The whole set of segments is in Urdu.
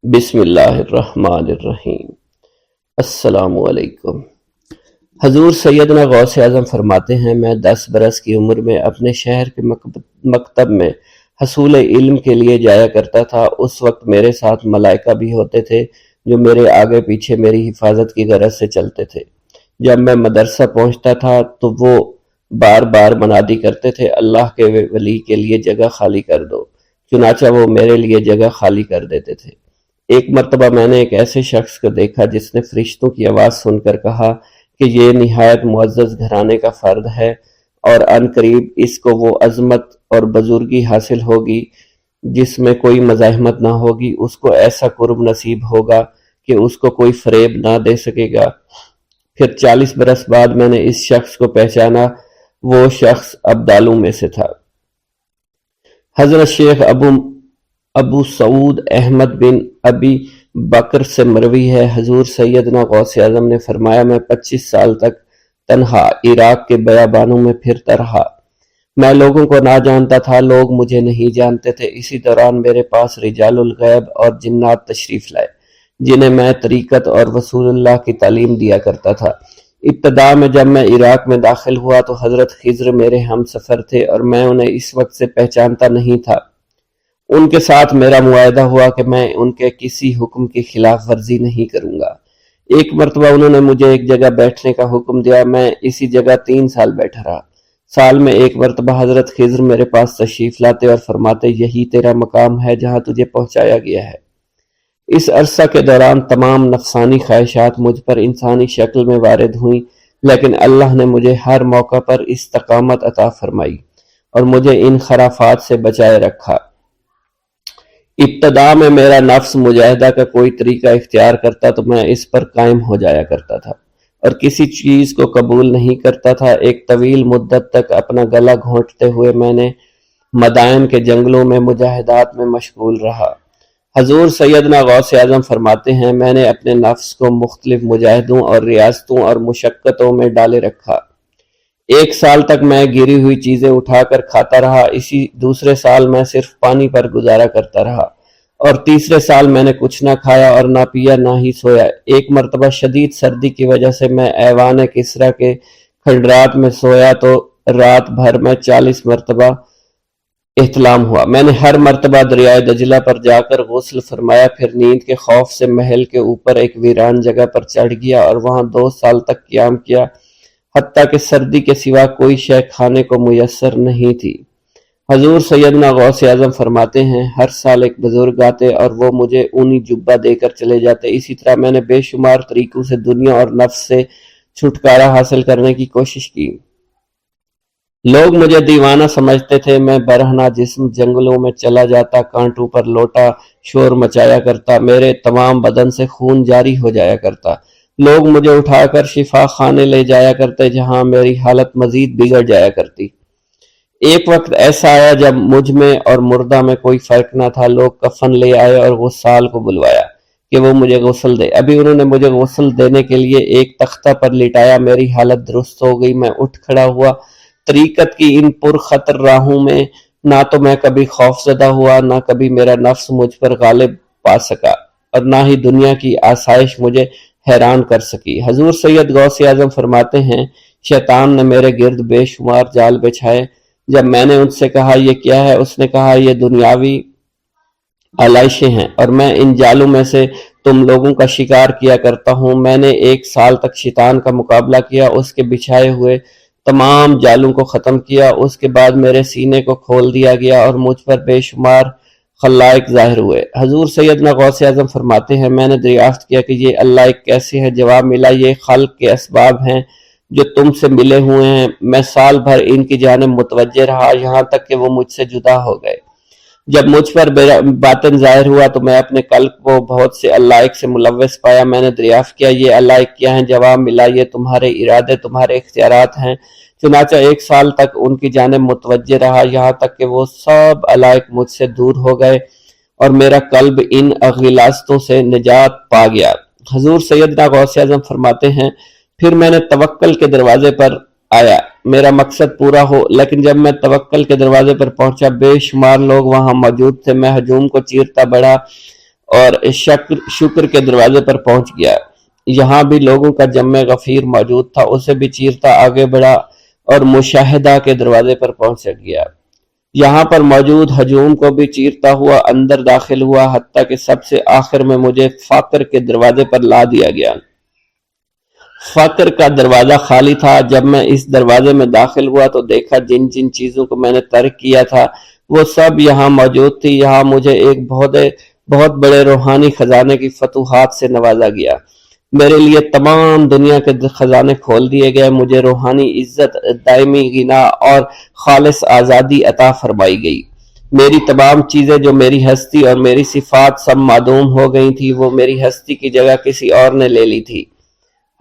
بسم اللہ الرحمن الرحیم۔ السلام علیکم۔ حضور سیدنا غوث اعظم فرماتے ہیں، میں 10 برس کی عمر میں اپنے شہر کے مکتب میں حصول علم کے لیے جایا کرتا تھا۔ اس وقت میرے ساتھ ملائکہ بھی ہوتے تھے جو میرے آگے پیچھے میری حفاظت کی غرض سے چلتے تھے۔ جب میں مدرسہ پہنچتا تھا تو وہ بار بار منادی کرتے تھے، اللہ کے ولی کے لیے جگہ خالی کر دو۔ چنانچہ وہ میرے لیے جگہ خالی کر دیتے تھے۔ ایک مرتبہ میں نے ایک ایسے شخص کو دیکھا جس نے فرشتوں کی آواز سن کر کہا کہ یہ نہایت معزز گھرانے کا فرد ہے اور عن قریب اس کو وہ عظمت اور بزرگی حاصل ہوگی جس میں کوئی مزاحمت نہ ہوگی۔ اس کو ایسا قرب نصیب ہوگا کہ اس کو کوئی فریب نہ دے سکے گا۔ پھر 40 برس بعد میں نے اس شخص کو پہچانا، وہ شخص ابدالوں میں سے تھا۔ حضرت شیخ ابو سعود احمد بن ابی بکر سے مروی ہے، حضور سیدنا غوث اعظم نے فرمایا، میں 25 سال تک تنہا عراق کے بیابانوں میں پھرتا رہا۔ میں لوگوں کو نہ جانتا تھا، لوگ مجھے نہیں جانتے تھے۔ اسی دوران میرے پاس رجال الغیب اور جنات تشریف لائے جنہیں میں طریقت اور رسول اللہ کی تعلیم دیا کرتا تھا۔ ابتدا میں جب میں عراق میں داخل ہوا تو حضرت خضر میرے ہم سفر تھے اور میں انہیں اس وقت سے پہچانتا نہیں تھا۔ ان کے ساتھ میرا معاہدہ ہوا کہ میں ان کے کسی حکم کی خلاف ورزی نہیں کروں گا۔ ایک مرتبہ انہوں نے مجھے ایک جگہ بیٹھنے کا حکم دیا، میں اسی جگہ 3 سال بیٹھا رہا۔ سال میں ایک مرتبہ حضرت خضر میرے پاس تشریف لاتے اور فرماتے، یہی تیرا مقام ہے جہاں تجھے پہنچایا گیا ہے۔ اس عرصہ کے دوران تمام نفسانی خواہشات مجھ پر انسانی شکل میں وارد ہوئیں، لیکن اللہ نے مجھے ہر موقع پر استقامت عطا فرمائی اور مجھے ان خرافات سے بچائے رکھا۔ ابتدا میں میرا نفس مجاہدہ کا کوئی طریقہ اختیار کرتا تو میں اس پر قائم ہو جایا کرتا تھا اور کسی چیز کو قبول نہیں کرتا تھا۔ ایک طویل مدت تک اپنا گلا گھونٹتے ہوئے میں نے مدائن کے جنگلوں میں مجاہدات میں مشغول رہا۔ حضور سیدنا غوث اعظم فرماتے ہیں، میں نے اپنے نفس کو مختلف مجاہدوں اور ریاستوں اور مشقتوں میں ڈالے رکھا۔ 1 سال تک میں گری ہوئی چیزیں اٹھا کر کھاتا رہا، اسی دوسرے سال میں صرف پانی پر گزارا کرتا رہا اور تیسرے سال میں نے کچھ نہ کھایا اور نہ پیا نہ ہی سویا۔ ایک مرتبہ شدید سردی کی وجہ سے میں ایوان کسریٰ کے کھنڈرات میں سویا تو رات بھر میں 40 مرتبہ احتلام ہوا۔ میں نے ہر مرتبہ دریائے دجلہ پر جا کر غسل فرمایا، پھر نیند کے خوف سے محل کے اوپر ایک ویران جگہ پر چڑھ گیا اور وہاں 2 سال تک قیام کیا، حتیٰ کہ سردی کے سوا کوئی شے کھانے کو میسر نہیں تھی۔ حضور سیدنا غوث اعظم فرماتے ہیں، ہر سال ایک بزرگ آتے اور وہ مجھے اونی جبہ دے کر چلے جاتے۔ اسی طرح میں نے بے شمار طریقوں سے دنیا اور نفس سے چھٹکارا حاصل کرنے کی کوشش کی۔ لوگ مجھے دیوانہ سمجھتے تھے۔ میں برہنہ جسم جنگلوں میں چلا جاتا، کانٹوں پر لوٹا شور مچایا کرتا، میرے تمام بدن سے خون جاری ہو جایا کرتا۔ لوگ مجھے اٹھا کر شفا خانے لے جایا کرتے جہاں میری حالت مزید بگڑ جایا کرتی۔ ایک وقت ایسا آیا جب مجھ میں اور مردہ میں کوئی فرق نہ تھا۔ لوگ کفن لے آئے اور غسال کو بلوایا کہ وہ مجھے غسل دے۔ ابھی انہوں نے مجھے غسل دینے کے لیے ایک تختہ پر لٹایا، میری حالت درست ہو گئی، میں اٹھ کھڑا ہوا۔ طریقت کی ان پرخطر راہوں میں نہ تو میں کبھی خوف زدہ ہوا، نہ کبھی میرا نفس مجھ پر غالب پا سکا اور نہ ہی دنیا کی آسائش مجھے حیران کر سکی۔ حضور سید غوث اعظم فرماتے ہیں، شیطان نے میرے گرد بے شمار جال بچھائے۔ جب میں نے ان سے کہا یہ کیا ہے، اس نے کہا یہ دنیاوی آلائشیں ہیں اور میں ان جالوں میں سے تم لوگوں کا شکار کیا کرتا ہوں۔ میں نے 1 سال تک شیطان کا مقابلہ کیا، اس کے بچھائے ہوئے تمام جالوں کو ختم کیا۔ اس کے بعد میرے سینے کو کھول دیا گیا اور مجھ پر بے شمار خلائق ظاہر ہوئے۔ حضور سیدنا غوث اعظم فرماتے ہیں، میں نے دریافت کیا کہ یہ اللہ ایک کیسے ہے؟ جواب ملا، یہ خلق کے اسباب ہیں جو تم سے ملے ہوئے ہیں۔ میں سال بھر ان کی جانب متوجہ رہا یہاں تک کہ وہ مجھ سے جدا ہو گئے۔ جب مجھ پر باطن ظاہر ہوا تو میں اپنے قلب کو بہت سے علائق سے ملوث پایا۔ میں نے دریافت کیا یہ علائق کیا ہیں؟ جواب ملا، یہ تمہارے ارادے، تمہارے اختیارات ہیں۔ چنانچہ 1 سال تک ان کی جانب متوجہ رہا یہاں تک کہ وہ سب علائق مجھ سے دور ہو گئے اور میرا قلب ان غلاظتوں سے نجات پا گیا۔ حضور سیدنا غوث اعظم فرماتے ہیں، پھر میں نے توکل کے دروازے پر آیا، میرا مقصد پورا ہو، لیکن جب میں توکل کے دروازے پر پہنچا بے شمار لوگ وہاں موجود تھے۔ میں ہجوم کو چیرتا بڑھا اور شکر کے دروازے پر پہنچ گیا۔ یہاں بھی لوگوں کا جمع غفیر موجود تھا، اسے بھی چیرتا آگے بڑھا اور مشاہدہ کے دروازے پر پہنچ گیا۔ یہاں پر موجود ہجوم کو بھی چیرتا ہوا اندر داخل ہوا، حتیٰ کہ سب سے آخر میں مجھے فقر کے دروازے پر لا دیا گیا۔ فقر کا دروازہ خالی تھا۔ جب میں اس دروازے میں داخل ہوا تو دیکھا جن جن چیزوں کو میں نے ترک کیا تھا وہ سب یہاں موجود تھی۔ یہاں مجھے ایک بہت بڑے روحانی خزانے کی فتوحات سے نوازا گیا۔ میرے لیے تمام دنیا کے خزانے کھول دیے گئے، مجھے روحانی عزت، دائمی غنا اور خالص آزادی عطا فرمائی گئی۔ میری تمام چیزیں جو میری ہستی اور میری صفات سب معدوم ہو گئی تھی، وہ میری ہستی کی جگہ کسی اور نے لے لی تھی۔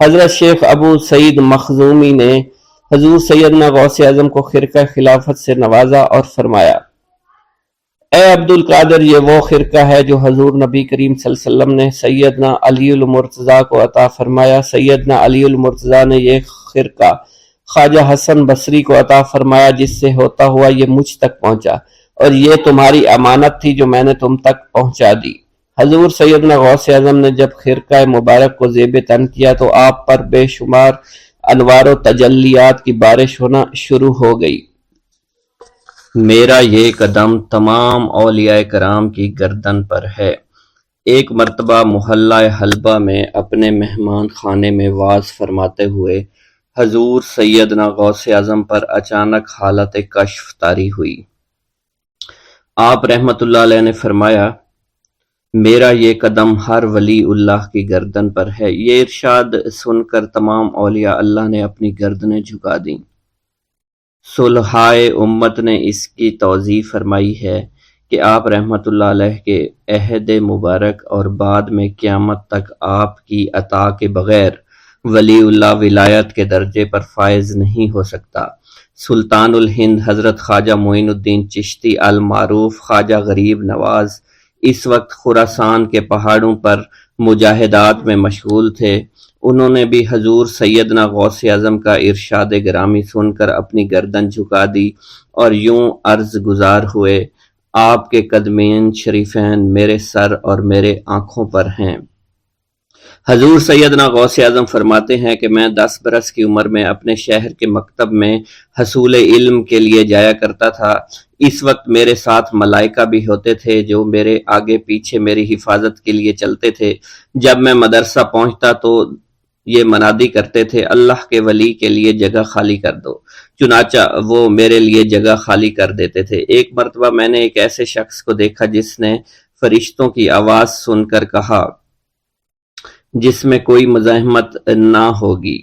حضرت شیخ ابو سعید مخزومی نے حضور سیدنا غوث اعظم کو خرقہ خلافت سے نوازا اور فرمایا، اے عبد القادر، یہ وہ خرقہ ہے جو حضور نبی کریم صلی اللہ علیہ وسلم نے سیدنا علی المرتضیٰ کو عطا فرمایا۔ سیدنا علی المرتضیٰ نے یہ خرقہ خواجہ حسن بصری کو عطا فرمایا، جس سے ہوتا ہوا یہ مجھ تک پہنچا، اور یہ تمہاری امانت تھی جو میں نے تم تک پہنچا دی۔ حضور سیدنا غوث اعظم نے جب خرقہ مبارک کو زیب تن کیا تو آپ پر بے شمار انوار و تجلیات کی بارش ہونا شروع ہو گئی۔ میرا یہ قدم تمام اولیاء کرام کی گردن پر ہے۔ ایک مرتبہ محلہ حلبہ میں اپنے مہمان خانے میں واز فرماتے ہوئے حضور سیدنا غوث اعظم پر اچانک حالت کشف طاری ہوئی۔ آپ رحمت اللہ علیہ نے فرمایا، میرا یہ قدم ہر ولی اللہ کی گردن پر ہے۔ یہ ارشاد سن کر تمام اولیاء اللہ نے اپنی گردنیں جھکا دیں۔ صلحائے امت نے اس کی توضیح فرمائی ہے کہ آپ رحمت اللہ علیہ کے عہد مبارک اور بعد میں قیامت تک آپ کی عطا کے بغیر ولی اللہ ولایت کے درجے پر فائز نہیں ہو سکتا۔ سلطان الہند حضرت خواجہ معین الدین چشتی المعروف خواجہ غریب نواز اس وقت خراسان کے پہاڑوں پر مجاہدات میں مشغول تھے۔ انہوں نے بھی حضور سیدنا غوث اعظم کا ارشاد گرامی سن کر اپنی گردن جھکا دی اور یوں عرض گزار ہوئے، آپ کے قدمین شریفین میرے سر اور میرے آنکھوں پر ہیں۔ حضور سیدنا غوث اعظم فرماتے ہیں کہ میں 10 برس کی عمر میں اپنے شہر کے مکتب میں حصول علم کے لیے جایا کرتا تھا۔ اس وقت میرے ساتھ ملائکہ بھی ہوتے تھے جو میرے آگے پیچھے میری حفاظت کے لیے چلتے تھے۔ جب میں مدرسہ پہنچتا تو یہ منادی کرتے تھے، اللہ کے ولی کے لیے جگہ خالی کر دو، چنانچہ وہ میرے لیے جگہ خالی کر دیتے تھے۔ ایک مرتبہ میں نے ایک ایسے شخص کو دیکھا جس نے فرشتوں کی آواز سن کر کہا، جس میں کوئی مزاحمت نہ ہوگی،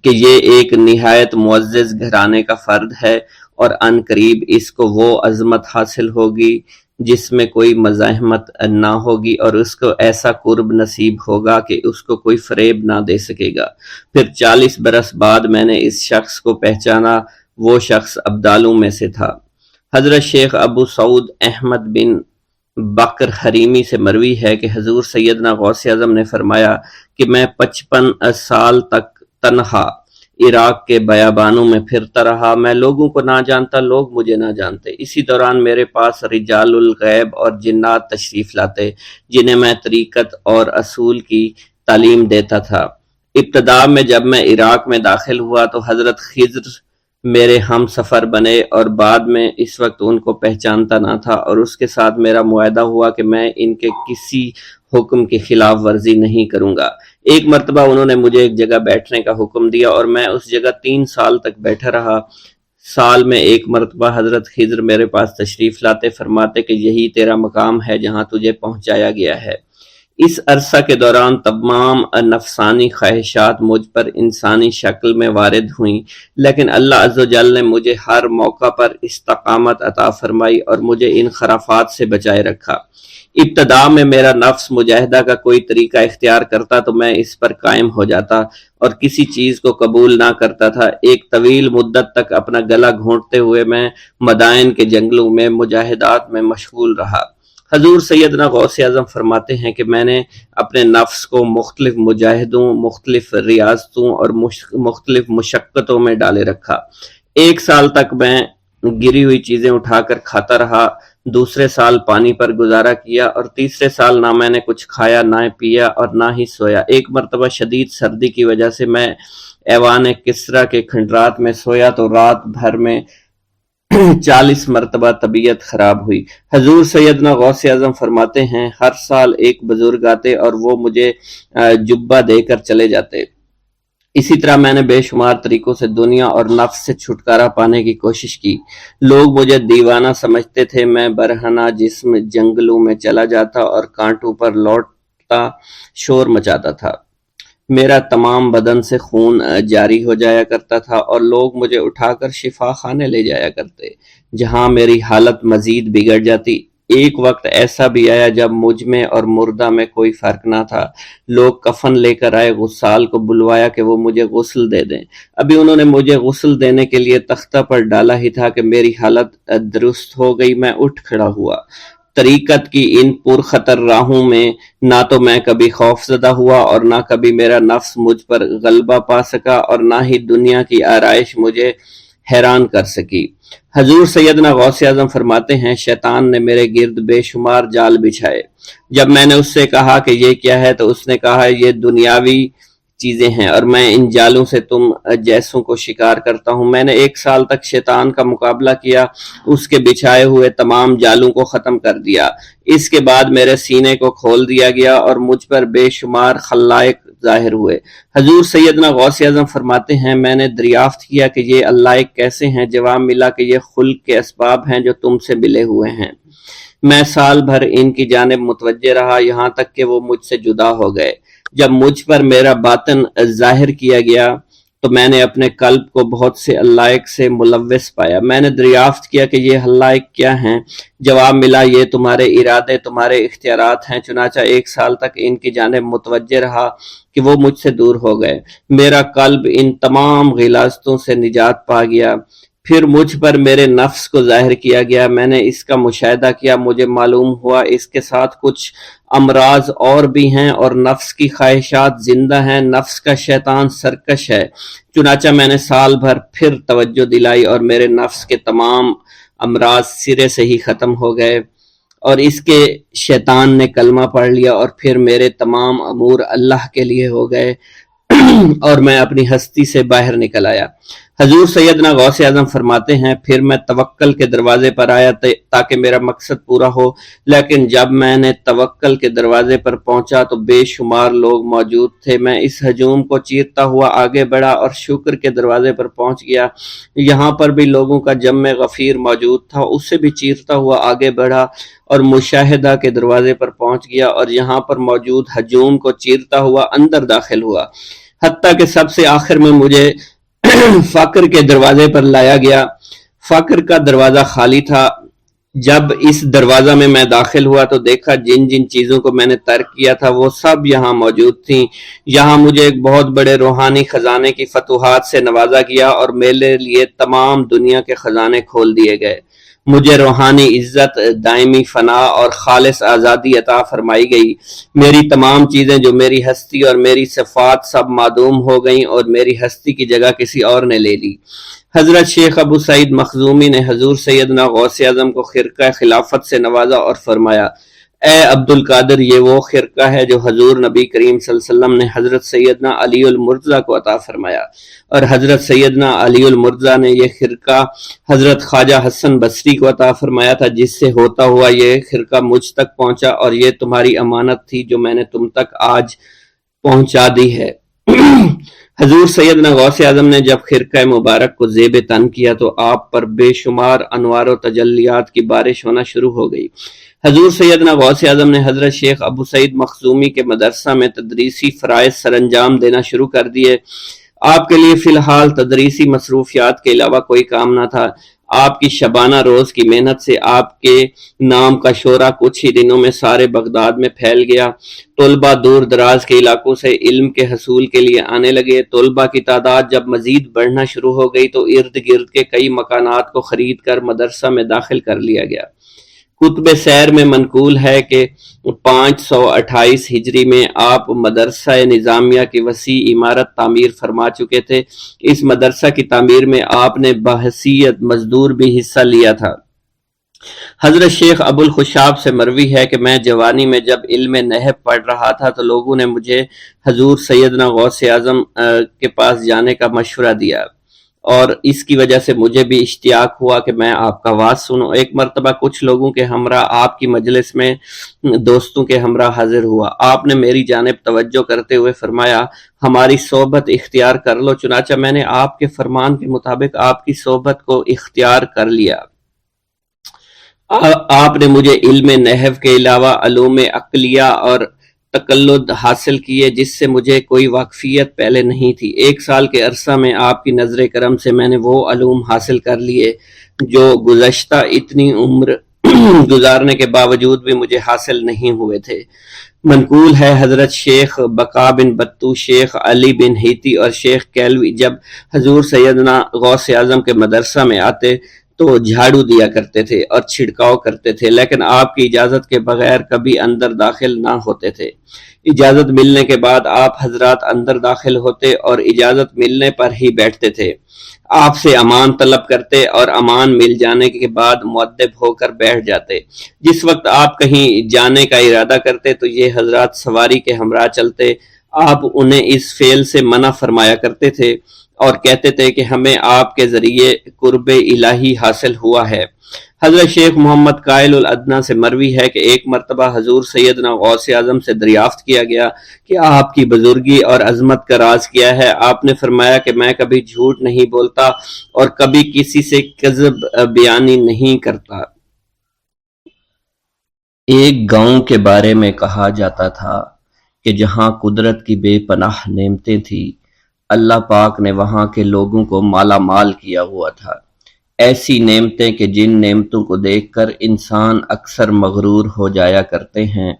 کہ یہ ایک نہایت معزز گھرانے کا فرد ہے اور عن قریب اس کو وہ عظمت حاصل ہوگی جس میں کوئی مزاحمت نہ ہوگی، اور اس کو ایسا قرب نصیب ہوگا کہ اس کو کوئی فریب نہ دے سکے گا۔ پھر 40 برس بعد میں نے اس شخص کو پہچانا، وہ شخص ابدالوں میں سے تھا۔ حضرت شیخ ابو سعود احمد بن بکر حریمی سے مروی ہے کہ حضور سیدنا غوث اعظم نے فرمایا کہ میں 55 سال تک تنہا عراق کے بیابانوں میں پھرتا رہا، میں لوگوں کو نہ جانتا، لوگ مجھے نہ جانتے۔ اسی دوران میرے پاس رجال الغیب اور جنات تشریف لاتے جنہیں میں طریقت اور اصول کی تعلیم دیتا تھا۔ ابتدا میں جب میں عراق میں داخل ہوا تو حضرت خضر میرے ہم سفر بنے، اور بعد میں اس وقت ان کو پہچانتا نہ تھا، اور اس کے ساتھ میرا معاہدہ ہوا کہ میں ان کے کسی حکم کی خلاف ورزی نہیں کروں گا۔ ایک مرتبہ انہوں نے مجھے ایک جگہ بیٹھنے کا حکم دیا اور میں اس جگہ 3 سال تک بیٹھا رہا۔ سال میں ایک مرتبہ حضرت خضر میرے پاس تشریف لاتے، فرماتے کہ یہی تیرا مقام ہے جہاں تجھے پہنچایا گیا ہے۔ اس عرصہ کے دوران تمام نفسانی خواہشات مجھ پر انسانی شکل میں وارد ہوئیں، لیکن اللہ عز و جل نے مجھے ہر موقع پر استقامت عطا فرمائی اور مجھے ان خرافات سے بچائے رکھا۔ ابتدا میں میرا نفس مجاہدہ کا کوئی طریقہ اختیار کرتا تو میں اس پر قائم ہو جاتا اور کسی چیز کو قبول نہ کرتا تھا۔ ایک طویل مدت تک اپنا گلا گھونٹتے ہوئے میں مدائن کے جنگلوں میں مجاہدات میں مشغول رہا۔ حضور سیدنا غوث اعظم فرماتے ہیں کہ میں نے اپنے نفس کو مختلف مجاہدوں، مختلف ریاضتوں اور مختلف مشقتوں میں ڈالے رکھا۔ 1 سال تک میں گری ہوئی چیزیں اٹھا کر کھاتا رہا، دوسرے سال پانی پر گزارا کیا اور تیسرے سال نہ میں نے کچھ کھایا نہ پیا اور نہ ہی سویا۔ ایک مرتبہ شدید سردی کی وجہ سے میں ایوان کسرا کے کھنڈرات میں سویا تو رات بھر میں 40 مرتبہ طبیعت خراب ہوئی۔ حضور سیدنا غوث اعظم فرماتے ہیں ہر سال ایک بزرگ آتے اور وہ مجھے جبہ دے کر چلے جاتے۔ اسی طرح میں نے بے شمار طریقوں سے دنیا اور نفس سے چھٹکارا پانے کی کوشش کی۔ لوگ مجھے دیوانہ سمجھتے تھے۔ میں برہنہ جسم جنگلوں میں چلا جاتا اور کانٹوں پر لوٹتا شور مچاتا تھا۔ میرا تمام بدن سے خون جاری ہو جایا کرتا تھا اور لوگ مجھے اٹھا کر شفا خانے لے جایا کرتے، جہاں میری حالت مزید بگڑ جاتی۔ ایک وقت ایسا بھی آیا جب مجھ میں اور مردہ میں کوئی فرق نہ تھا۔ لوگ کفن لے کر آئے، غسال کو بلوایا کہ وہ مجھے غسل دے دیں۔ ابھی انہوں نے مجھے غسل دینے کے لیے تختہ پر ڈالا ہی تھا کہ میری حالت درست ہو گئی۔ میں اٹھ کھڑا ہوا۔ طریقت کی ان پرخطر راہوں میں نہ تو میں کبھی خوف زدہ ہوا اور نہ کبھی میرا نفس مجھ پر غلبہ پا سکا اور نہ ہی دنیا کی آرائش مجھے حیران کر سکی۔ حضور سیدنا غوث اعظم فرماتے ہیں شیطان نے میرے گرد بے شمار جال بچھائے۔ جب میں نے اس سے کہا کہ یہ کیا ہے تو اس نے کہا یہ دنیاوی چیزیں ہیں اور میں ان جالوں سے تم جیسوں کو شکار کرتا ہوں۔ میں نے 1 سال تک شیطان کا مقابلہ کیا، اس کے بچھائے ہوئے تمام جالوں کو ختم کر دیا۔ اس کے بعد میرے سینے کو کھول دیا گیا اور مجھ پر بے شمار خلائق ظاہر ہوئے۔ حضور سیدنا غوث اعظم فرماتے ہیں میں نے دریافت کیا کہ یہ علائق کیسے ہیں؟ جواب ملا کہ یہ خلق کے اسباب ہیں جو تم سے ملے ہوئے ہیں۔ میں سال بھر ان کی جانب متوجہ رہا یہاں تک کہ وہ مجھ سے جدا ہو گئے۔ جب مجھ پر میرا باطن ظاہر کیا گیا تو میں نے اپنے قلب کو بہت سے علائق سے ملوث پایا۔ میں نے دریافت کیا کہ یہ علائق کیا ہیں؟ جواب ملا یہ تمہارے ارادے، تمہارے اختیارات ہیں۔ چنانچہ 1 سال تک ان کی جانب متوجہ رہا کہ وہ مجھ سے دور ہو گئے۔ میرا قلب ان تمام غلاظتوں سے نجات پا گیا۔ پھر مجھ پر میرے نفس کو ظاہر کیا گیا۔ میں نے اس کا مشاہدہ کیا، مجھے معلوم ہوا اس کے ساتھ کچھ امراض اور بھی ہیں اور نفس کی خواہشات زندہ ہیں۔ نفس کا شیطان سرکش ہے۔ چنانچہ میں نے سال بھر پھر توجہ دلائی اور میرے نفس کے تمام امراض سرے سے ہی ختم ہو گئے اور اس کے شیطان نے کلمہ پڑھ لیا اور پھر میرے تمام امور اللہ کے لیے ہو گئے اور میں اپنی ہستی سے باہر نکل آیا۔ حضور سیدنا غوث اعظم فرماتے ہیں پھر میں توکل کے دروازے پر آیا تاکہ میرا مقصد پورا ہو، لیکن جب میں نے توکل کے دروازے پر پہنچا تو بے شمار لوگ موجود تھے۔ میں اس ہجوم کو چیرتا ہوا آگے بڑھا اور شکر کے دروازے پر پہنچ گیا۔ یہاں پر بھی لوگوں کا جمع غفیر موجود تھا، اسے بھی چیرتا ہوا آگے بڑھا اور مشاہدہ کے دروازے پر پہنچ گیا اور یہاں پر موجود ہجوم کو چیرتا ہوا اندر داخل ہوا، حتیٰ کہ سب سے آخر میں مجھے فقر کے دروازے پر لایا گیا۔ فقر کا دروازہ خالی تھا۔ جب اس دروازہ میں داخل ہوا تو دیکھا جن جن چیزوں کو میں نے ترک کیا تھا وہ سب یہاں موجود تھیں۔ یہاں مجھے ایک بہت بڑے روحانی خزانے کی فتوحات سے نوازا گیا اور میرے لیے تمام دنیا کے خزانے کھول دیے گئے۔ مجھے روحانی عزت، دائمی فنا اور خالص آزادی عطا فرمائی گئی۔ میری تمام چیزیں جو میری ہستی اور میری صفات سب معدوم ہو گئیں اور میری ہستی کی جگہ کسی اور نے لے لی۔ حضرت شیخ ابو سعید مخزومی نے حضور سیدنا غوث اعظم کو خرقہ خلافت سے نوازا اور فرمایا اے عبد القادر، یہ وہ خرقہ ہے جو حضور نبی کریم صلی اللہ علیہ وسلم نے حضرت سیدنا علی المرتضیٰ کو عطا فرمایا، اور حضرت سیدنا علی المرتضیٰ نے یہ خرقہ حضرت خواجہ حسن بصری کو عطا فرمایا تھا، جس سے ہوتا ہوا یہ خرقہ مجھ تک پہنچا اور یہ تمہاری امانت تھی جو میں نے تم تک آج پہنچا دی ہے۔ حضور سیدنا غوث اعظم نے جب خرقہ مبارک کو زیب تن کیا تو آپ پر بے شمار انوار و تجلیات کی بارش ہونا شروع ہو گئی۔ حضور سیدنا غوث اعظم نے حضرت شیخ ابو سعید مخزومی کے مدرسہ میں تدریسی فرائض سر انجام دینا شروع کر دیے۔ آپ کے لیے فی الحال تدریسی مصروفیات کے علاوہ کوئی کام نہ تھا۔ آپ کی شبانہ روز کی محنت سے آپ کے نام کا شعرہ کچھ ہی دنوں میں سارے بغداد میں پھیل گیا۔ طلبہ دور دراز کے علاقوں سے علم کے حصول کے لیے آنے لگے۔ طلبہ کی تعداد جب مزید بڑھنا شروع ہو گئی تو ارد گرد کے کئی مکانات کو خرید کر مدرسہ میں داخل کر لیا گیا۔ کتب سیر میں منقول ہے کہ 528 ہجری میں آپ مدرسہ نظامیہ کی وسیع عمارت تعمیر فرما چکے تھے۔ اس مدرسہ کی تعمیر میں آپ نے بحیثیت مزدور بھی حصہ لیا تھا۔ حضرت شیخ ابو الخشاب سے مروی ہے کہ میں جوانی میں جب علم نحو پڑھ رہا تھا تو لوگوں نے مجھے حضور سیدنا غوث اعظم کے پاس جانے کا مشورہ دیا، اور اس کی وجہ سے مجھے بھی اشتیاق ہوا کہ میں آپ کا واز سنوں۔ ایک مرتبہ کچھ لوگوں کے ہمراہ آپ کی مجلس میں دوستوں کے ہمراہ حاضر ہوا۔ آپ نے میری جانب توجہ کرتے ہوئے فرمایا، ہماری صحبت اختیار کر لو۔ چنانچہ میں نے آپ کے فرمان کے مطابق آپ کی صحبت کو اختیار کر لیا۔ آپ نے مجھے علم نحو کے علاوہ علوم عقلیہ اور تقلد حاصل کیے جس سے مجھے کوئی واقفیت پہلے نہیں تھی۔ 1 سال کے عرصہ میں آپ کی نظر کرم سے میں نے وہ علوم حاصل کر لیے جو گزشتہ اتنی عمر گزارنے کے باوجود بھی مجھے حاصل نہیں ہوئے تھے۔ منقول ہے حضرت شیخ بقا بن بطو، شیخ علی بن ہیتی اور شیخ کیلوی جب حضور سیدنا غوث اعظم کے مدرسہ میں آتے تو جھاڑو دیا کرتے تھے اور چھڑکاؤ کرتے تھے، لیکن آپ کی اجازت کے بغیر کبھی اندر داخل نہ ہوتے تھے۔ اجازت ملنے کے بعد آپ حضرات اندر داخل ہوتے اور اجازت ملنے پر ہی بیٹھتے تھے۔ آپ سے امان طلب کرتے اور امان مل جانے کے بعد مؤدب ہو کر بیٹھ جاتے۔ جس وقت آپ کہیں جانے کا ارادہ کرتے تو یہ حضرات سواری کے ہمراہ چلتے۔ آپ انہیں اس فعل سے منع فرمایا کرتے تھے اور کہتے تھے کہ ہمیں آپ کے ذریعے قرب الہی حاصل ہوا ہے۔ حضرت شیخ محمد قائل الادنیٰ سے مروی ہے کہ ایک مرتبہ حضور سیدنا غوث اعظم سے دریافت کیا گیا کہ آپ کی بزرگی اور عظمت کا راز کیا ہے۔ آپ نے فرمایا کہ میں کبھی جھوٹ نہیں بولتا اور کبھی کسی سے کذب بیانی نہیں کرتا۔ ایک گاؤں کے بارے میں کہا جاتا تھا کہ جہاں قدرت کی بے پناہ نعمتیں تھیں، اللہ پاک نے وہاں کے لوگوں کو مالا مال کیا ہوا تھا۔ ایسی نعمتیں کہ جن نعمتوں کو دیکھ کر انسان اکثر مغرور ہو جایا کرتے ہیں،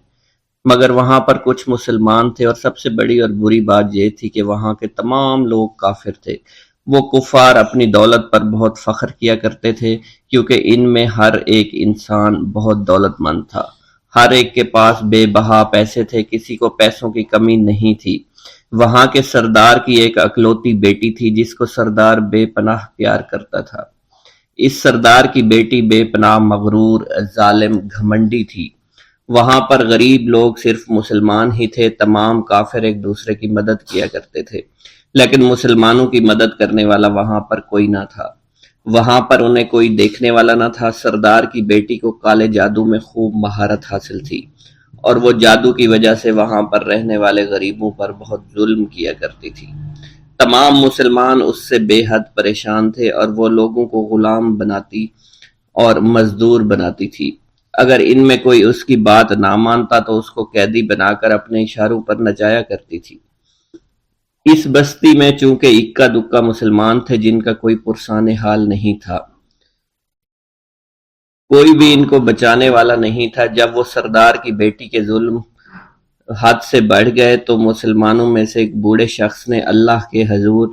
مگر وہاں پر کچھ مسلمان تھے، اور سب سے بڑی اور بری بات یہ تھی کہ وہاں کے تمام لوگ کافر تھے۔ وہ کفار اپنی دولت پر بہت فخر کیا کرتے تھے کیونکہ ان میں ہر ایک انسان بہت دولت مند تھا۔ ہر ایک کے پاس بے بہا پیسے تھے، کسی کو پیسوں کی کمی نہیں تھی۔ وہاں کے سردار کی ایک اکلوتی بیٹی تھی جس کو سردار بے پناہ پیار کرتا تھا۔ اس سردار کی بیٹی بے پناہ مغرور، ظالم، گھمنڈی تھی۔ وہاں پر غریب لوگ صرف مسلمان ہی تھے، تمام کافر ایک دوسرے کی مدد کیا کرتے تھے، لیکن مسلمانوں کی مدد کرنے والا وہاں پر کوئی نہ تھا۔ وہاں پر انہیں کوئی دیکھنے والا نہ تھا۔ سردار کی بیٹی کو کالے جادو میں خوب مہارت حاصل تھی، اور وہ جادو کی وجہ سے وہاں پر رہنے والے غریبوں پر بہت ظلم کیا کرتی تھی۔ تمام مسلمان اس سے بے حد پریشان تھے اور وہ لوگوں کو غلام بناتی اور مزدور بناتی تھی۔ اگر ان میں کوئی اس کی بات نہ مانتا تو اس کو قیدی بنا کر اپنے اشاروں پر نچایا کرتی تھی۔ اس بستی میں چونکہ اکا دکا مسلمان تھے جن کا کوئی پرسان حال نہیں تھا، کوئی بھی ان کو بچانے والا نہیں تھا۔ جب وہ سردار کی بیٹی کے ظلم حد سے بڑھ گئے تو مسلمانوں میں سے ایک بوڑھے شخص نے اللہ کے حضور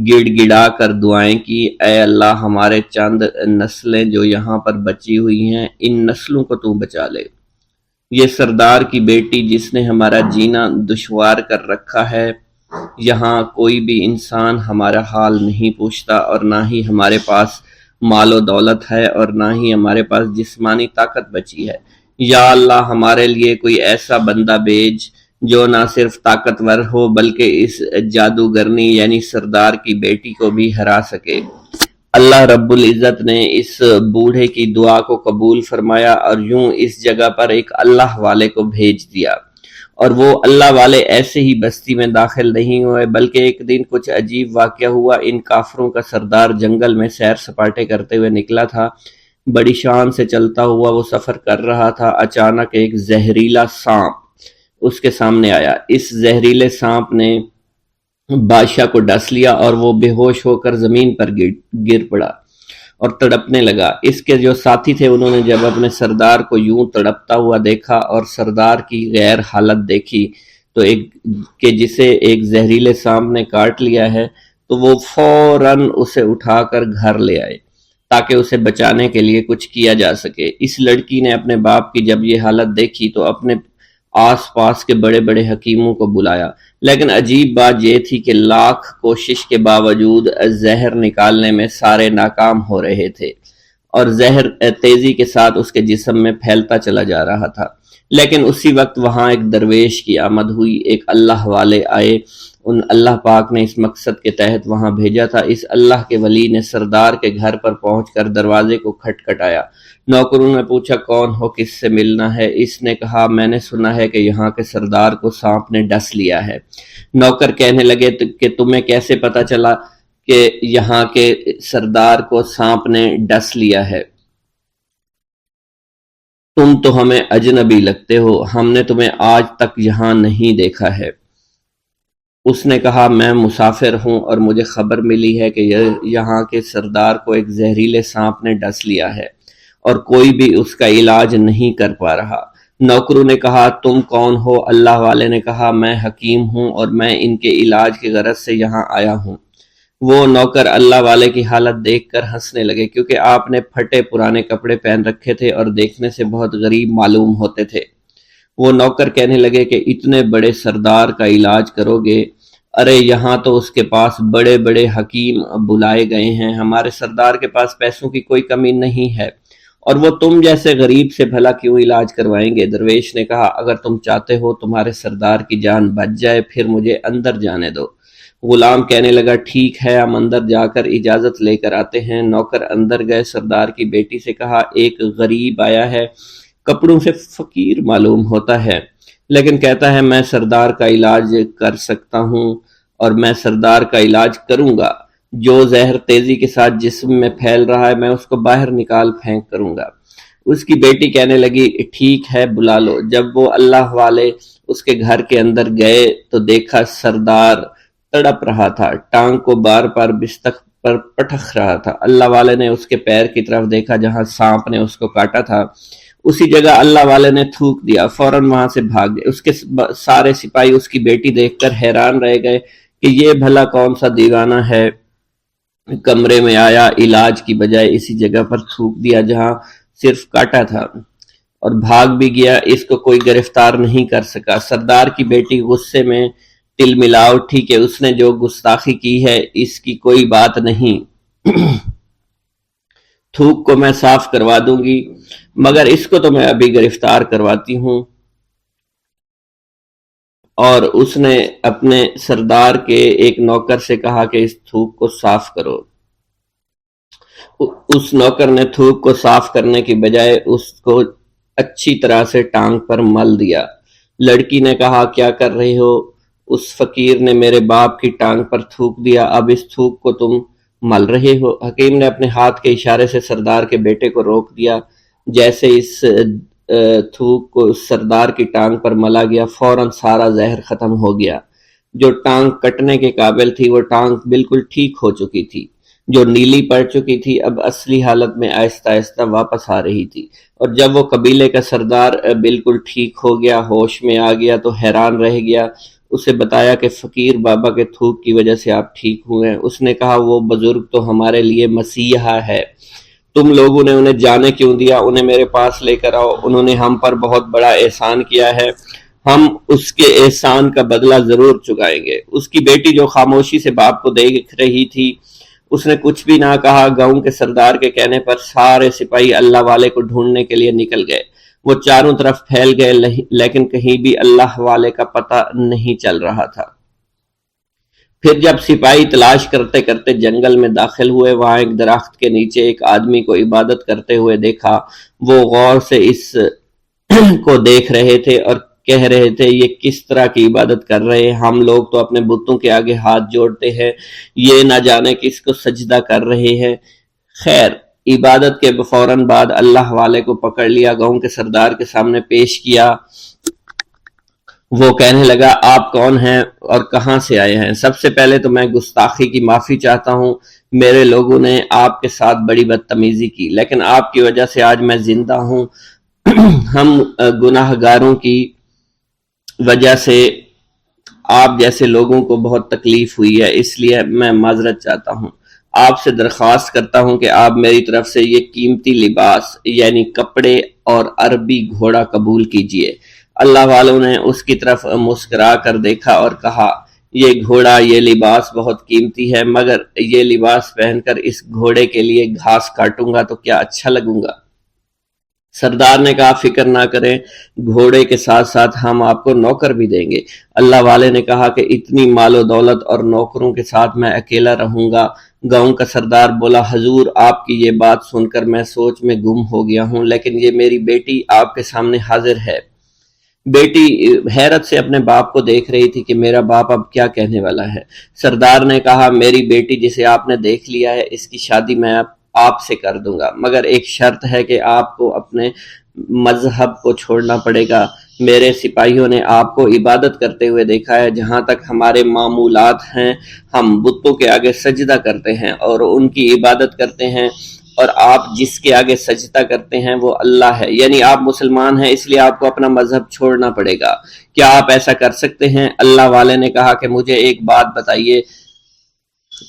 گڑ گڑا کر دعائیں کی، اے اللہ، ہمارے چند نسلیں جو یہاں پر بچی ہوئی ہیں ان نسلوں کو تو بچا لے۔ یہ سردار کی بیٹی جس نے ہمارا جینا دشوار کر رکھا ہے، یہاں کوئی بھی انسان ہمارا حال نہیں پوچھتا، اور نہ ہی ہمارے پاس مال و دولت ہے اور نہ ہی ہمارے پاس جسمانی طاقت بچی ہے۔ یا اللہ، ہمارے لیے کوئی ایسا بندہ بھیج جو نہ صرف طاقتور ہو بلکہ اس جادوگرنی یعنی سردار کی بیٹی کو بھی ہرا سکے۔ اللہ رب العزت نے اس بوڑھے کی دعا کو قبول فرمایا اور یوں اس جگہ پر ایک اللہ والے کو بھیج دیا، اور وہ اللہ والے ایسے ہی بستی میں داخل نہیں ہوئے بلکہ ایک دن کچھ عجیب واقعہ ہوا۔ ان کافروں کا سردار جنگل میں سیر سپاٹے کرتے ہوئے نکلا تھا، بڑی شان سے چلتا ہوا وہ سفر کر رہا تھا۔ اچانک ایک زہریلا سانپ اس کے سامنے آیا۔ اس زہریلے سانپ نے بادشاہ کو ڈس لیا اور وہ بے ہوش ہو کر زمین پر گر پڑا اور تڑپنے لگا۔ اس کے جو ساتھی تھے انہوں نے جب اپنے سردار کو یوں تڑپتا ہوا دیکھا اور سردار کی غیر حالت دیکھی تو کہ جسے ایک زہریلے سانپ نے کاٹ لیا ہے، تو وہ فوراً اسے اٹھا کر گھر لے آئے تاکہ اسے بچانے کے لیے کچھ کیا جا سکے۔ اس لڑکی نے اپنے باپ کی جب یہ حالت دیکھی تو اپنے آس پاس کے بڑے بڑے حکیموں کو بلایا، لیکن عجیب بات یہ تھی کہ لاکھ کوشش کے باوجود زہر نکالنے میں سارے ناکام ہو رہے تھے، اور زہر تیزی کے ساتھ اس کے جسم میں پھیلتا چلا جا رہا تھا۔ لیکن اسی وقت وہاں ایک درویش کی آمد ہوئی، ایک اللہ والے آئے، ان اللہ پاک نے اس مقصد کے تحت وہاں بھیجا تھا۔ اس اللہ کے ولی نے سردار کے گھر پر پہنچ کر دروازے کو کھٹکھٹایا۔ نوکروں نے پوچھا کون ہو، کس سے ملنا ہے؟ اس نے کہا میں نے سنا ہے کہ یہاں کے سردار کو سانپ نے ڈس لیا ہے۔ نوکر کہنے لگے کہ تمہیں کیسے پتا چلا کہ یہاں کے سردار کو سانپ نے ڈس لیا ہے؟ تم تو ہمیں اجنبی لگتے ہو، ہم نے تمہیں آج تک یہاں نہیں دیکھا ہے۔ اس نے کہا میں مسافر ہوں اور مجھے خبر ملی ہے کہ یہاں کے سردار کو ایک زہریلے سانپ نے ڈس لیا ہے اور کوئی بھی اس کا علاج نہیں کر پا رہا۔ نوکروں نے کہا تم کون ہو؟ اللہ والے نے کہا میں حکیم ہوں اور میں ان کے علاج کی غرض سے یہاں آیا ہوں۔ وہ نوکر اللہ والے کی حالت دیکھ کر ہنسنے لگے، کیونکہ آپ نے پھٹے پرانے کپڑے پہن رکھے تھے اور دیکھنے سے بہت غریب معلوم ہوتے تھے۔ وہ نوکر کہنے لگے کہ اتنے بڑے سردار کا علاج کرو گے؟ ارے یہاں تو اس کے پاس بڑے بڑے حکیم بلائے گئے ہیں، ہمارے سردار کے پاس پیسوں کی کوئی کمی نہیں ہے، اور وہ تم جیسے غریب سے بھلا کیوں علاج کروائیں گے؟ درویش نے کہا اگر تم چاہتے ہو تمہارے سردار کی جان بچ جائے پھر مجھے اندر جانے دو۔ غلام کہنے لگا ٹھیک ہے، ہم اندر جا کر اجازت لے کر آتے ہیں۔ نوکر اندر گئے، سردار کی بیٹی سے کہا ایک غریب آیا ہے، کپڑوں سے فقیر معلوم ہوتا ہے، لیکن کہتا ہے میں سردار کا علاج کر سکتا ہوں اور میں سردار کا علاج کروں گا۔ جو زہر تیزی کے ساتھ جسم میں پھیل رہا ہے میں اس کو باہر نکال پھینک کروں گا۔ اس کی بیٹی کہنے لگی ٹھیک ہے بلا لو۔ جب وہ اللہ والے اس کے گھر کے اندر گئے تو دیکھا سردار تڑپ رہا تھا، ٹانگ کو بار بار بستر پر پٹخ رہا تھا۔ اللہ والے نے اس کے پیر کی طرف دیکھا جہاں سانپ نے اس کو کاٹا تھا، اسی جگہ اللہ والے نے تھوک دیا، فوراً وہاں سے بھاگ گئے۔ اس کے سارے سپاہی اس کی بیٹی دیکھ کر حیران رہ گئے کہ یہ بھلا کون سا دیوانہ ہے، کمرے میں آیا، علاج کی بجائے اسی جگہ پر تھوک دیا جہاں صرف کاٹا تھا، اور بھاگ بھی گیا، اس کو کوئی گرفتار نہیں کر سکا۔ سردار کی بیٹی غصے میں تل ملا اٹھی کہ اس نے جو گستاخی کی ہے اس کی کوئی بات نہیں، تھوک کو میں صاف کروا دوں گی، مگر اس کو تو میں ابھی گرفتار کرواتی ہوں۔ اور اس نے اپنے سردار کے ایک نوکر سے کہا کہ اس تھوک کو صاف کرو۔ اس نوکر نے تھوک کو صاف کرنے کی بجائے اس کو اچھی طرح سے ٹانگ پر مل دیا۔ لڑکی نے کہا کیا کر رہے ہو؟ اس فقیر نے میرے باپ کی ٹانگ پر تھوک دیا، اب اس تھوک کو تم مل رہے ہو؟ حکیم نے اپنے ہاتھ کے اشارے سے سردار کے بیٹے کو روک دیا۔ جیسے اس تھوک کو سردار کی ٹانگ پر ملا گیا فوراً سارا زہر ختم ہو گیا۔ جو ٹانگ کٹنے کے قابل تھی وہ ٹانگ بالکل ٹھیک ہو چکی تھی، جو نیلی پڑ چکی تھی اب اصلی حالت میں آہستہ آہستہ واپس آ رہی تھی۔ اور جب وہ قبیلے کا سردار بالکل ٹھیک ہو گیا، ہوش میں آ گیا تو حیران رہ گیا۔ اسے بتایا کہ فقیر بابا کے تھوک کی وجہ سے آپ ٹھیک ہوئے۔ اس نے کہا وہ بزرگ تو ہمارے لیے مسیحا ہے، تم لوگوں نے انہیں جانے کیوں دیا؟ انہیں میرے پاس لے کر آؤ، انہوں نے ہم پر بہت بڑا احسان کیا ہے، ہم اس کے احسان کا بدلہ ضرور چکائیں گے۔ اس کی بیٹی جو خاموشی سے باپ کو دیکھ رہی تھی اس نے کچھ بھی نہ کہا۔ گاؤں کے سردار کے کہنے پر سارے سپاہی اللہ والے کو ڈھونڈنے کے لیے نکل گئے۔ وہ چاروں طرف پھیل گئے لیکن کہیں بھی اللہ والے کا پتہ نہیں چل رہا تھا۔ پھر جب سپاہی تلاش کرتے کرتے جنگل میں داخل ہوئے، وہاں ایک درخت کے نیچے ایک آدمی کو عبادت کرتے ہوئے دیکھا۔ وہ غور سے اس کو دیکھ رہے تھے اور کہہ رہے تھے یہ کس طرح کی عبادت کر رہے ہیں؟ ہم لوگ تو اپنے بتوں کے آگے ہاتھ جوڑتے ہیں، یہ نہ جانے کس کو سجدہ کر رہے ہیں۔ خیر، عبادت کے فوراً بعد اللہ والے کو پکڑ لیا، گاؤں کے سردار کے سامنے پیش کیا۔ وہ کہنے لگا آپ کون ہیں اور کہاں سے آئے ہیں؟ سب سے پہلے تو میں گستاخی کی معافی چاہتا ہوں، میرے لوگوں نے آپ کے ساتھ بڑی بدتمیزی کی، لیکن آپ کی وجہ سے آج میں زندہ ہوں۔ ہم گناہ گاروں کی وجہ سے آپ جیسے لوگوں کو بہت تکلیف ہوئی ہے، اس لیے میں معذرت چاہتا ہوں۔ آپ سے درخواست کرتا ہوں کہ آپ میری طرف سے یہ قیمتی لباس یعنی کپڑے اور عربی گھوڑا قبول کیجئے۔ اللہ والوں نے اس کی طرف مسکرا کر دیکھا اور کہا یہ گھوڑا، یہ لباس بہت قیمتی ہے، مگر یہ لباس پہن کر اس گھوڑے کے لیے گھاس کاٹوں گا تو کیا اچھا لگوں گا؟ سردار نے کہا فکر نہ کریں، گھوڑے کے ساتھ ساتھ ہم آپ کو نوکر بھی دیں گے۔ اللہ والے نے کہا کہ اتنی مال و دولت اور نوکروں کے ساتھ میں اکیلا رہوں گا؟ گاؤں کا سردار بولا حضور آپ کی یہ بات سن کر میں سوچ میں گم ہو گیا ہوں، لیکن یہ میری بیٹی آپ کے سامنے حاضر ہے۔ بیٹی حیرت سے اپنے باپ کو دیکھ رہی تھی کہ میرا باپ اب کیا کہنے والا ہے۔ سردار نے کہا میری بیٹی جسے آپ نے دیکھ لیا ہے اس کی شادی میں آپ سے کر دوں گا، مگر ایک شرط ہے کہ آپ کو اپنے مذہب کو چھوڑنا پڑے گا۔ میرے سپاہیوں نے آپ کو عبادت کرتے ہوئے دیکھا ہے، جہاں تک ہمارے معمولات ہیں ہم بتوں کے آگے سجدہ کرتے ہیں اور ان کی عبادت کرتے ہیں، اور آپ جس کے آگے سجدہ کرتے ہیں وہ اللہ ہے، یعنی آپ مسلمان ہیں، اس لیے آپ کو اپنا مذہب چھوڑنا پڑے گا۔ کیا آپ ایسا کر سکتے ہیں؟ اللہ والے نے کہا کہ مجھے ایک بات بتائیے،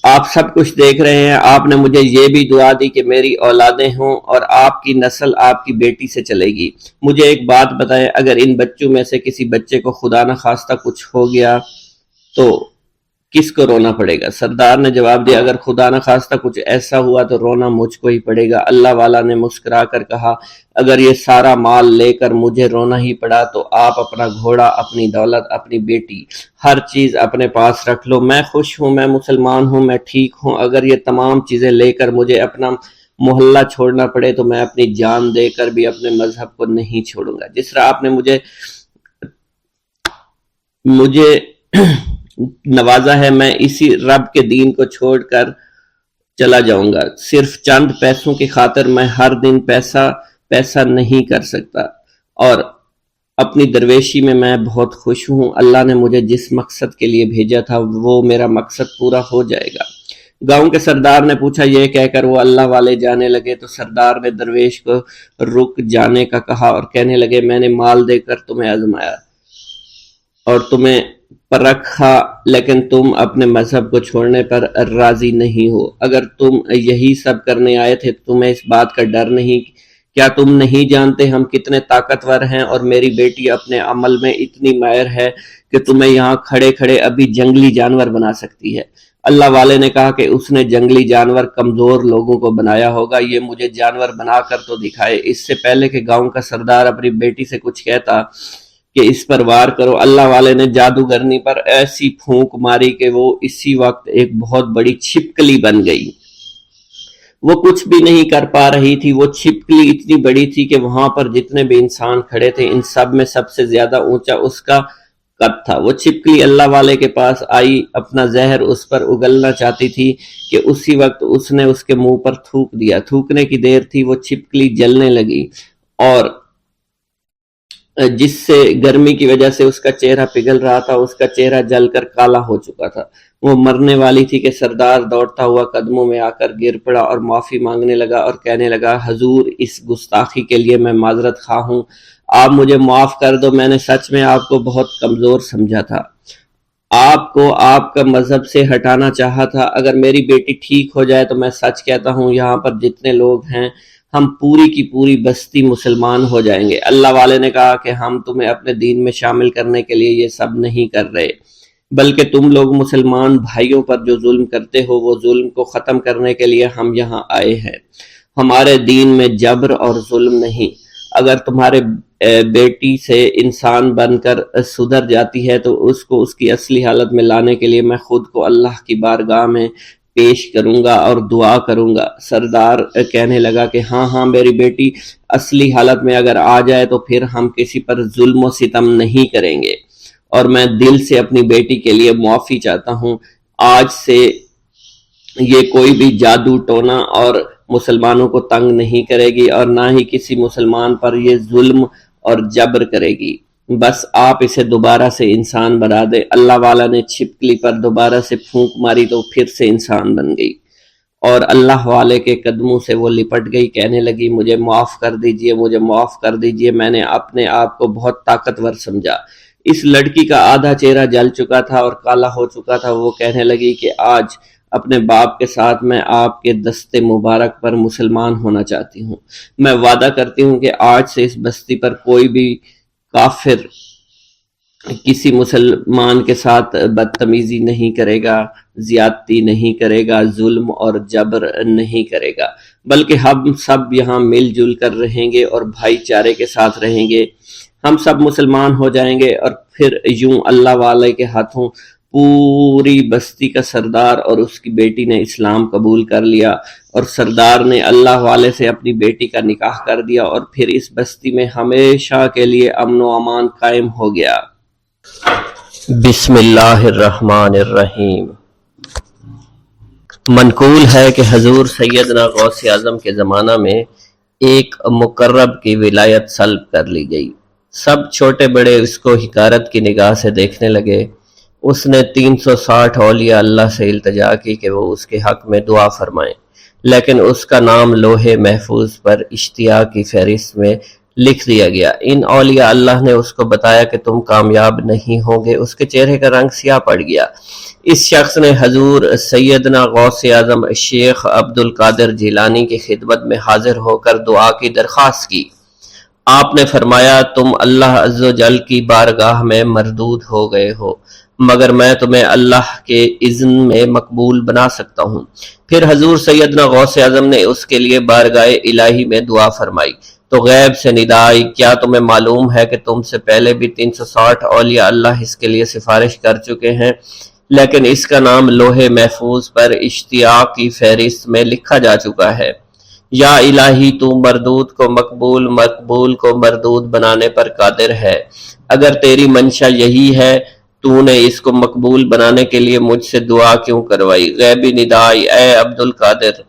آپ سب کچھ دیکھ رہے ہیں، آپ نے مجھے یہ بھی دعا دی کہ میری اولادیں ہوں اور آپ کی نسل آپ کی بیٹی سے چلے گی۔ مجھے ایک بات بتائیں، اگر ان بچوں میں سے کسی بچے کو خدا نہ خواستہ کچھ ہو گیا تو کس کو رونا پڑے گا؟ سردار نے جواب دیا اگر خدا نہ خواستہ کچھ ایسا ہوا تو رونا مجھ کو ہی پڑے گا۔ اللہ والا نے مسکرا کر کہا اگر یہ سارا مال لے کر مجھے رونا ہی پڑا تو آپ اپنا گھوڑا، اپنی دولت، اپنی بیٹی، ہر چیز اپنے پاس رکھ لو۔ میں خوش ہوں، میں مسلمان ہوں، میں ٹھیک ہوں۔ اگر یہ تمام چیزیں لے کر مجھے اپنا محلہ چھوڑنا پڑے تو میں اپنی جان دے کر بھی اپنے مذہب کو نہیں چھوڑوں گا۔ جس طرح آپ نے مجھے نوازا ہے، میں اسی رب کے دین کو چھوڑ کر چلا جاؤں گا۔ صرف چند پیسوں کی خاطر میں ہر دن پیسہ نہیں کر سکتا، اور اپنی درویشی میں بہت خوش ہوں۔ اللہ نے مجھے جس مقصد کے لیے بھیجا تھا وہ میرا مقصد پورا ہو جائے گا۔ گاؤں کے سردار نے پوچھا، یہ کہہ کر وہ اللہ والے جانے لگے تو سردار نے درویش کو رک جانے کا کہا اور کہنے لگے میں نے مال دے کر تمہیں آزمایا اور تمہیں پرکھا، لیکن تم اپنے مذہب کو چھوڑنے پر راضی نہیں ہو۔ اگر تم یہی سب کرنے آئے تھے تو تمہیں اس بات کا ڈر نہیں؟ کیا تم نہیں جانتے ہم کتنے طاقتور ہیں اور میری بیٹی اپنے عمل میں اتنی ماہر ہے کہ تمہیں یہاں کھڑے کھڑے ابھی جنگلی جانور بنا سکتی ہے؟ اللہ والے نے کہا کہ اس نے جنگلی جانور کمزور لوگوں کو بنایا ہوگا، یہ مجھے جانور بنا کر تو دکھائے۔ اس سے پہلے کہ گاؤں کا سردار اپنی بیٹی سے کچھ کہتا کہ اس پر وار کرو، اللہ والے نے جادوگرنی پر ایسی پھونک ماری کہ وہ اسی وقت ایک بہت بڑی چھپکلی بن گئی۔ وہ کچھ بھی نہیں کر پا رہی تھی، وہ چھپکلی اتنی بڑی تھی کہ وہاں پر جتنے بھی انسان کھڑے تھے ان سب میں سب سے زیادہ اونچا اس کا قد تھا۔ وہ چھپکلی اللہ والے کے پاس آئی، اپنا زہر اس پر اگلنا چاہتی تھی کہ اسی وقت اس نے اس کے منہ پر تھوک دیا۔ تھوکنے کی دیر تھی وہ چھپکلی جلنے لگی اور جس سے گرمی کی وجہ سے اس کا چہرہ پگھل رہا تھا، اس کا چہرہ جل کر کالا ہو چکا تھا۔ وہ مرنے والی تھی کہ سردار دوڑتا ہوا قدموں میں آ کر گر پڑا اور معافی مانگنے لگا اور کہنے لگا حضور اس گستاخی کے لیے میں معذرت خواہ ہوں، آپ مجھے معاف کر دو، میں نے سچ میں آپ کو بہت کمزور سمجھا تھا، آپ کو آپ کا مذہب سے ہٹانا چاہا تھا۔ اگر میری بیٹی ٹھیک ہو جائے تو میں سچ کہتا ہوں یہاں پر جتنے لوگ ہیں ہم پوری کی پوری بستی مسلمان ہو جائیں گے۔ اللہ والے نے کہا کہ ہم تمہیں اپنے دین میں شامل کرنے کے لیے یہ سب نہیں کر رہے، بلکہ تم لوگ مسلمان بھائیوں پر جو ظلم کرتے ہو وہ ظلم کو ختم کرنے کے لیے ہم یہاں آئے ہیں۔ ہمارے دین میں جبر اور ظلم نہیں۔ اگر تمہارے بیٹی سے انسان بن کر سدھر جاتی ہے تو اس کو اس کی اصلی حالت میں لانے کے لیے میں خود کو اللہ کی بارگاہ میں پیش کروں گا اور دعا کروں گا۔ سردار کہنے لگا کہ ہاں میری بیٹی اصلی حالت میں اگر آ جائے تو پھر ہم کسی پر ظلم و ستم نہیں کریں گے، اور میں دل سے اپنی بیٹی کے لیے معافی چاہتا ہوں۔ آج سے یہ کوئی بھی جادو ٹونا اور مسلمانوں کو تنگ نہیں کرے گی اور نہ ہی کسی مسلمان پر یہ ظلم اور جبر کرے گی، بس آپ اسے دوبارہ سے انسان بنا دے۔ اللہ والا نے چھپکلی پر دوبارہ سے پھونک ماری تو پھر سے انسان بن گئی اور اللہ والے کے قدموں سے وہ لپٹ گئی، کہنے لگی مجھے معاف کر دیجئے، مجھے معاف کر دیجئے، میں نے اپنے آپ کو بہت طاقتور سمجھا۔ اس لڑکی کا آدھا چہرہ جل چکا تھا اور کالا ہو چکا تھا۔ وہ کہنے لگی کہ آج اپنے باپ کے ساتھ میں آپ کے دست مبارک پر مسلمان ہونا چاہتی ہوں۔ میں وعدہ کرتی ہوں کہ آج سے اس بستی پر کوئی بھی کافر کسی مسلمان کے ساتھ بدتمیزی نہیں کرے گا، زیادتی نہیں کرے گا، ظلم اور جبر نہیں کرے گا، بلکہ ہم سب یہاں مل جل کر رہیں گے اور بھائی چارے کے ساتھ رہیں گے۔ ہم سب مسلمان ہو جائیں گے اور پھر یوں اللہ والے کے ہاتھوں پوری بستی کا سردار اور اس کی بیٹی نے اسلام قبول کر لیا، اور سردار نے اللہ والے سے اپنی بیٹی کا نکاح کر دیا، اور پھر اس بستی میں ہمیشہ کے لیے امن و امان قائم ہو گیا۔ بسم اللہ الرحمن الرحیم۔ منقول ہے کہ حضور سیدنا غوث اعظم کے زمانہ میں ایک مقرب کی ولایت سلب کر لی گئی۔ سب چھوٹے بڑے اس کو حقارت کی نگاہ سے دیکھنے لگے۔ اس نے 360 اولیاء اللہ سے التجا کی کہ وہ اس کے حق میں دعا فرمائیں، لیکن اس کا نام لوح محفوظ پر اشتیاق کی فہرست میں لکھ دیا گیا۔ ان اولیاء اللہ نے اس کو بتایا کہ تم کامیاب نہیں ہوں گے۔ اس کے چہرے کا رنگ سیاہ پڑ گیا۔ اس شخص نے حضور سیدنا غوث اعظم شیخ عبد القادر جیلانی کی خدمت میں حاضر ہو کر دعا کی درخواست کی۔ آپ نے فرمایا تم اللہ عز و جل کی بارگاہ میں مردود ہو گئے ہو، مگر میں تمہیں اللہ کے اذن میں مقبول بنا سکتا ہوں۔ پھر حضور سیدنا غوث اعظم نے اس کے لیے بارگاہ الہی میں دعا فرمائی تو غیب سے ندا آئی، کیا تمہیں معلوم ہے کہ تم سے پہلے بھی 360 اولیاء اللہ اس کے لیے سفارش کر چکے ہیں، لیکن اس کا نام لوح محفوظ پر اشتیاق کی فہرست میں لکھا جا چکا ہے۔ یا الہی تو مردود کو مقبول، مقبول کو مردود بنانے پر قادر ہے۔ اگر تیری منشا یہی ہے تو نے اس کو مقبول بنانے کے لیے مجھ سے دعا کیوں کروائی؟ غیبی ندا آئی، اے عبد القادر،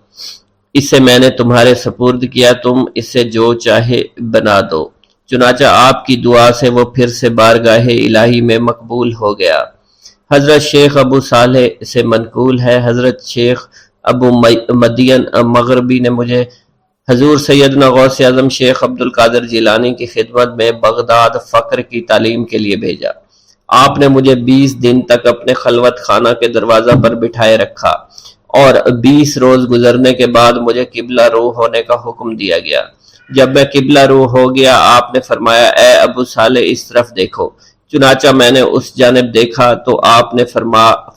اسے میں نے تمہارے سپرد کیا، تم اسے جو چاہے بنا دو۔ چنانچہ آپ کی دعا سے وہ پھر سے بارگاہ الہی میں مقبول ہو گیا۔ حضرت شیخ ابو صالح سے منقول ہے، حضرت شیخ ابو مدین مغربی نے مجھے حضور سیدنا غوث اعظم شیخ عبد القادر جیلانی کی خدمت میں بغداد فقر کی تعلیم کے لیے بھیجا۔ آپ نے مجھے 20 دن تک اپنے خلوت خانہ کے دروازہ پر بٹھائے رکھا، اور 20 روز گزرنے کے بعد مجھے قبلہ رو ہونے کا حکم دیا گیا۔ جب میں قبلہ رو ہو گیا، آپ نے فرمایا اے ابو صالح اس طرف دیکھو۔ چنانچہ میں نے اس جانب دیکھا تو آپ نے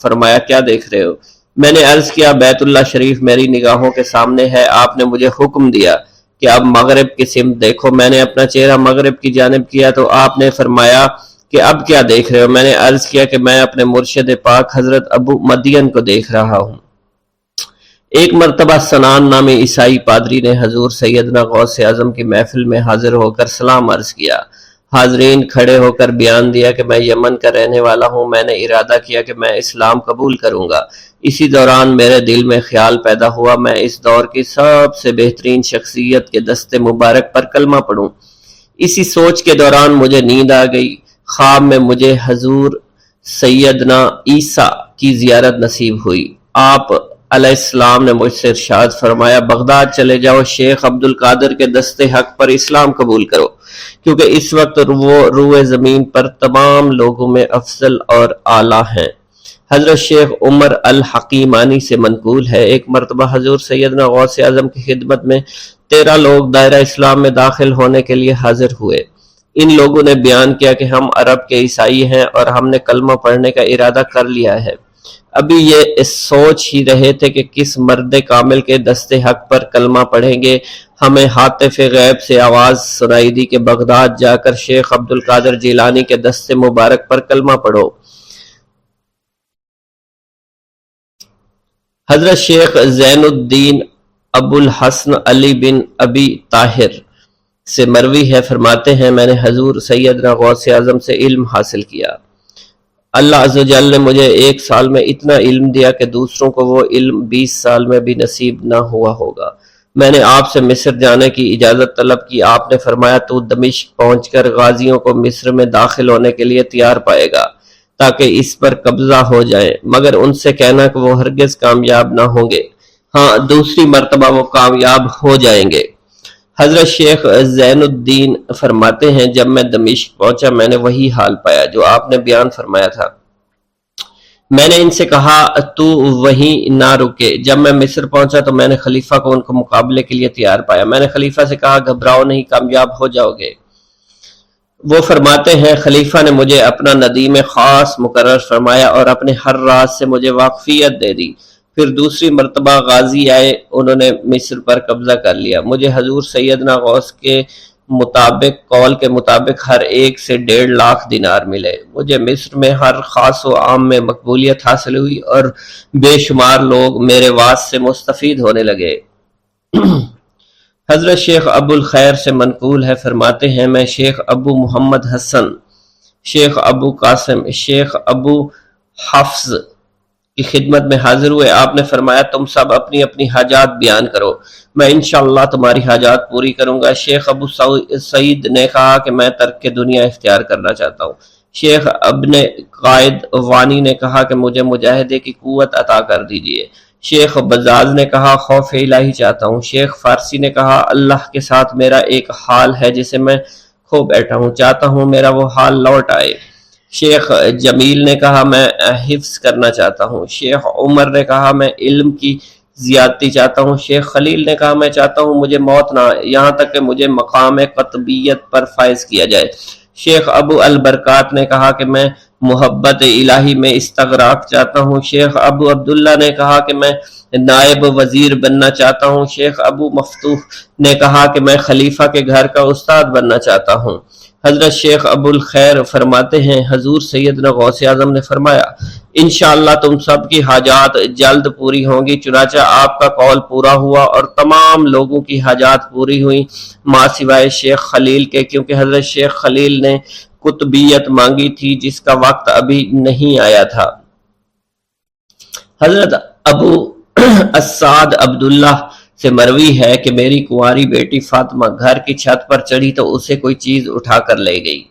فرمایا کیا دیکھ رہے ہو؟ میں نے عرض کیا بیت اللہ شریف میری نگاہوں کے سامنے ہے۔ آپ نے مجھے حکم دیا کہ اب مغرب کی سمت دیکھو۔ میں نے اپنا چہرہ مغرب کی جانب کیا تو آپ نے فرمایا کہ اب کیا دیکھ رہے ہو؟ میں نے عرض کیا کہ میں اپنے مرشد پاک حضرت ابو مدین کو دیکھ رہا ہوں۔ ایک مرتبہ سنان نامی عیسائی پادری نے حضور سیدنا غوث اعظم کی محفل میں حاضر ہو کر سلام عرض کیا۔ حاضرین کھڑے ہو کر بیان دیا کہ میں یمن کا رہنے والا ہوں، میں نے ارادہ کیا کہ میں اسلام قبول کروں گا۔ اسی دوران میرے دل میں خیال پیدا ہوا میں اس دور کی سب سے بہترین شخصیت کے دست مبارک پر کلمہ پڑھوں۔ اسی سوچ کے دوران مجھے نیند آ گئی۔ خواب میں مجھے حضور سیدنا عیسیٰ کی زیارت نصیب ہوئی۔ آپ علیہ السلام نے مجھ سے ارشاد فرمایا بغداد چلے جاؤ، شیخ عبد القادر کے دست حق پر اسلام قبول کرو، کیونکہ اس وقت وہ روئے زمین پر تمام لوگوں میں افضل اور اعلیٰ ہیں۔ حضرت شیخ عمر الحکیمانی سے منقول ہے، ایک مرتبہ حضور سیدنا غوث اعظم کی خدمت میں 13 لوگ دائرہ اسلام میں داخل ہونے کے لیے حاضر ہوئے۔ ان لوگوں نے بیان کیا کہ ہم عرب کے عیسائی ہیں اور ہم نے کلمہ پڑھنے کا ارادہ کر لیا ہے۔ ابھی یہ سوچ ہی رہے تھے کہ کس مرد کامل کے دست حق پر کلمہ پڑھیں گے، ہمیں ہاتف غیب سے آواز سنائی دی کہ بغداد جا کر شیخ عبد القادر جیلانی کے دست مبارک پر کلمہ پڑھو۔ حضرت شیخ زین الدین ابو الحسن علی بن ابی طاہر سے مروی ہے، فرماتے ہیں میں نے حضور سیدنا غوث اعظم سے علم حاصل کیا۔ اللہ عز و جل نے مجھے 1 سال میں اتنا علم دیا کہ دوسروں کو وہ علم 20 سال میں بھی نصیب نہ ہوا ہوگا۔ میں نے آپ سے مصر جانے کی اجازت طلب کی۔ آپ نے فرمایا تو دمشق پہنچ کر غازیوں کو مصر میں داخل ہونے کے لیے تیار پائے گا تاکہ اس پر قبضہ ہو جائے، مگر ان سے کہنا کہ وہ ہرگز کامیاب نہ ہوں گے، ہاں دوسری مرتبہ وہ کامیاب ہو جائیں گے۔ حضرت شیخ زین الدین فرماتے ہیں جب میں دمشق پہنچا میں نے وہی حال پایا جو آپ نے بیان فرمایا تھا۔ میں نے ان سے کہا تو وہیں نہ رکے۔ جب میں مصر پہنچا تو میں نے خلیفہ کو ان کو مقابلے کے لیے تیار پایا۔ میں نے خلیفہ سے کہا گھبراؤ نہیں، کامیاب ہو جاؤ گے۔ وہ فرماتے ہیں خلیفہ نے مجھے اپنا ندیم خاص مقرر فرمایا اور اپنے ہر راز سے مجھے واقفیت دے دی۔ پھر دوسری مرتبہ غازی آئے، انہوں نے مصر پر قبضہ کر لیا۔ مجھے حضور سیدنا غوث کے قول کے مطابق ہر ایک سے 1.5 لاکھ دینار ملے۔ مجھے مصر میں ہر خاص و عام میں مقبولیت حاصل ہوئی اور بے شمار لوگ میرے واعظ سے مستفید ہونے لگے۔ حضرت شیخ ابو الخیر سے منقول ہے، فرماتے ہیں میں شیخ ابو محمد حسن، شیخ ابو قاسم، شیخ ابو حفظ کی خدمت میں حاضر ہوئے۔ آپ نے فرمایا تم سب اپنی اپنی حاجات بیان کرو، میں انشاءاللہ تمہاری حاجات پوری کروں گا۔ شیخ ابو سعید نے کہا کہ میں ترک دنیا اختیار کرنا چاہتا ہوں۔ شیخ ابن قائد وانی نے کہا کہ مجھے مجاہدے کی قوت عطا کر دیجئے۔ شیخ بزاز نے کہا خوف الہی چاہتا ہوں۔ شیخ فارسی نے کہا اللہ کے ساتھ میرا ایک حال ہے جسے میں کھو بیٹھا ہوں، چاہتا ہوں میرا وہ حال لوٹ آئے۔ شیخ جمیل نے کہا میں حفظ کرنا چاہتا ہوں۔ شیخ عمر نے کہا میں علم کی زیادتی چاہتا ہوں۔ شیخ خلیل نے کہا میں چاہتا ہوں مجھے موت نہ آئے، یہاں تک کہ مجھے مقام قطبیت پر فائز کیا جائے۔ شیخ ابو البرکات نے کہا کہ میں محبت الہی میں استغراق چاہتا ہوں۔ شیخ ابو عبداللہ نے کہا کہ میں نائب وزیر بننا چاہتا ہوں۔ شیخ ابو مفتوح نے کہا کہ میں خلیفہ کے گھر کا استاد بننا چاہتا ہوں۔ حضرت شیخ ابو الخیر فرماتے ہیں حضور سیدنا غوث اعظم نے فرمایا انشاءاللہ تم سب کی حاجات جلد پوری ہوں گی۔ چنانچہ آپ کا قول پورا ہوا اور تمام لوگوں کی حاجات پوری ہوئیں ماں سوائے شیخ خلیل کے، کیونکہ حضرت شیخ خلیل نے قطبیت مانگی تھی جس کا وقت ابھی نہیں آیا تھا۔ حضرت ابو السعد عبداللہ سے مروی ہے کہ میری کنواری بیٹی فاطمہ گھر کی چھت پر چڑھی تو اسے کوئی چیز اٹھا کر لے گئی۔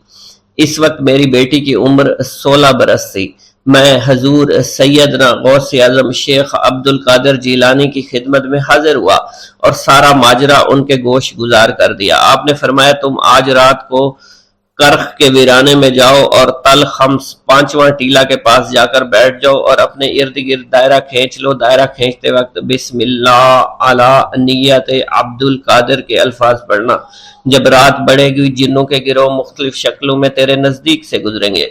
اس وقت میری بیٹی کی عمر 16 برس تھی۔ میں حضور سیدنا غوث اعظم شیخ عبد القادر جیلانی کی خدمت میں حاضر ہوا اور سارا ماجرا ان کے گوش گزار کر دیا۔ آپ نے فرمایا تم آج رات کو کرخ کے ویرانے میں جاؤ اور تل خمس 5واں ٹیلا کے پاس جا کر بیٹھ جاؤ اور اپنے ارد گرد دائرہ کھینچ لو۔ دائرہ کھینچتے وقت بسم اللہ علی نیت عبد القادر کے الفاظ پڑھنا۔ جب رات بڑھے گی جنوں کے گروہ مختلف شکلوں میں تیرے نزدیک سے گزریں گے،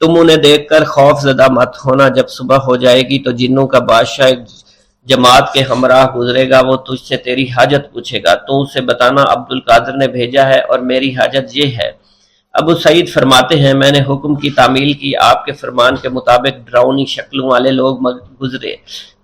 تم انہیں دیکھ کر خوف زدہ مت ہونا۔ جب صبح ہو جائے گی تو جنوں کا بادشاہ جماعت کے ہمراہ گزرے گا، وہ تجھ سے تیری حاجت پوچھے گا، تو اسے بتانا عبد القادر نے بھیجا ہے اور میری حاجت یہ ہے۔ ابو سعید فرماتے ہیں میں نے حکم کی تعمیل کی، آپ کے فرمان کے مطابق ڈراؤنی شکلوں والے لوگ گزرے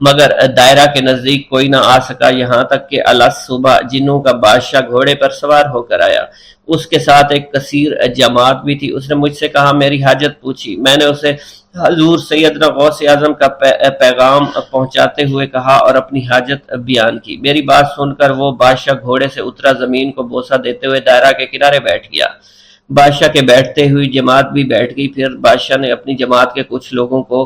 مگر دائرہ کے نزدیک کوئی نہ آ سکا، یہاں تک کہ صبح جنوں کا بادشاہ گھوڑے پر سوار ہو کر آیا، اس کے ساتھ ایک کثیر جماعت بھی تھی۔ اس نے مجھ سے کہا میری حاجت پوچھی، میں نے اسے حضور سیدنا غوث اعظم کا پیغام پہنچاتے ہوئے کہا اور اپنی حاجت بیان کی۔ میری بات سن کر وہ بادشاہ گھوڑے سے اترا، زمین کو بوسہ دیتے ہوئے دائرہ کے کنارے بیٹھ گیا۔ بادشاہ کے بیٹھتے ہوئی جماعت بھی بیٹھ گئی۔ پھر بادشاہ نے اپنی جماعت کے کچھ لوگوں کو